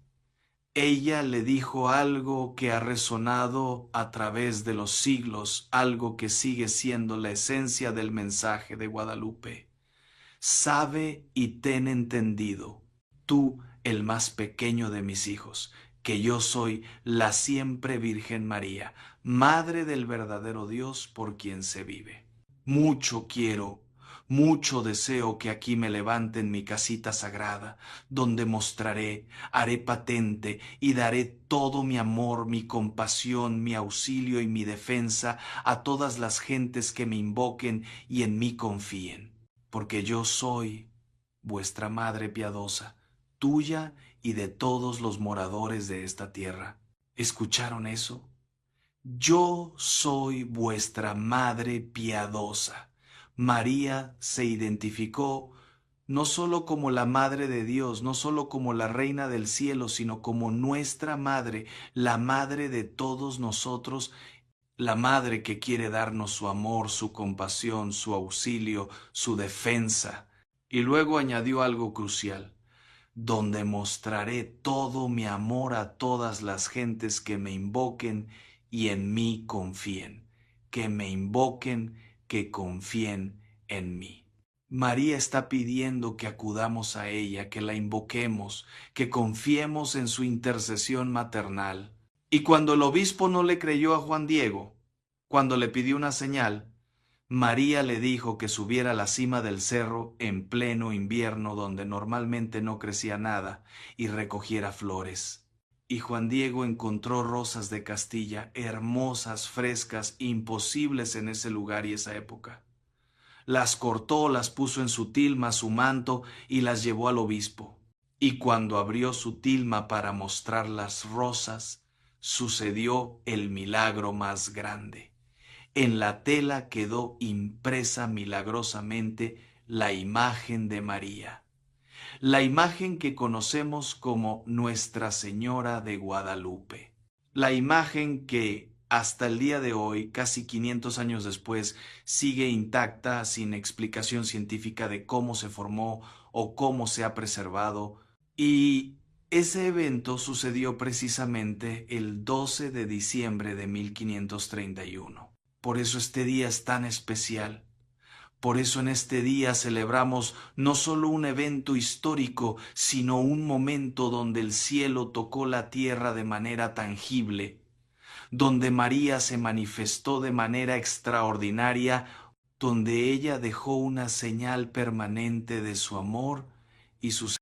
ella le dijo algo que ha resonado a través de los siglos, algo que sigue siendo la esencia del mensaje de Guadalupe. Sabe y ten entendido, tú, el más pequeño de mis hijos, que yo soy la siempre Virgen María, Madre del verdadero Dios por quien se vive. Mucho quiero, mucho deseo que aquí me levanten mi casita sagrada, donde mostraré, haré patente y daré todo mi amor, mi compasión, mi auxilio y mi defensa a todas las gentes que me invoquen y en mí confíen, porque yo soy vuestra Madre piadosa, tuya y de todos los moradores de esta tierra. ¿Escucharon eso? Yo soy vuestra Madre piadosa. María se identificó no solo como la Madre de Dios, no solo como la Reina del Cielo, sino como nuestra Madre, la Madre de todos nosotros, la Madre que quiere darnos su amor, su compasión, su auxilio, su defensa. Y luego añadió algo crucial: donde mostraré todo mi amor a todas las gentes que me invoquen y en mí confíen, que me invoquen, que confíen en mí. María está pidiendo que acudamos a ella, que la invoquemos, que confiemos en su intercesión maternal. Y cuando el obispo no le creyó a Juan Diego, cuando le pidió una señal, María le dijo que subiera a la cima del cerro en pleno invierno, donde normalmente no crecía nada, y recogiera flores. Y Juan Diego encontró rosas de Castilla, hermosas, frescas, imposibles en ese lugar y esa época. Las cortó, las puso en su tilma, su manto, y las llevó al obispo. Y cuando abrió su tilma para mostrar las rosas, sucedió el milagro más grande. En la tela quedó impresa milagrosamente la imagen de María, la imagen que conocemos como Nuestra Señora de Guadalupe, la imagen que hasta el día de hoy, casi 500 años después, sigue intacta, sin explicación científica de cómo se formó o cómo se ha preservado. Y Ese evento sucedió precisamente el 12 de diciembre de 1531. Por eso este día es tan especial. Por eso en este día celebramos no solo un evento histórico, sino un momento donde el cielo tocó la tierra de manera tangible, donde María se manifestó de manera extraordinaria, donde ella dejó una señal permanente de su amor y su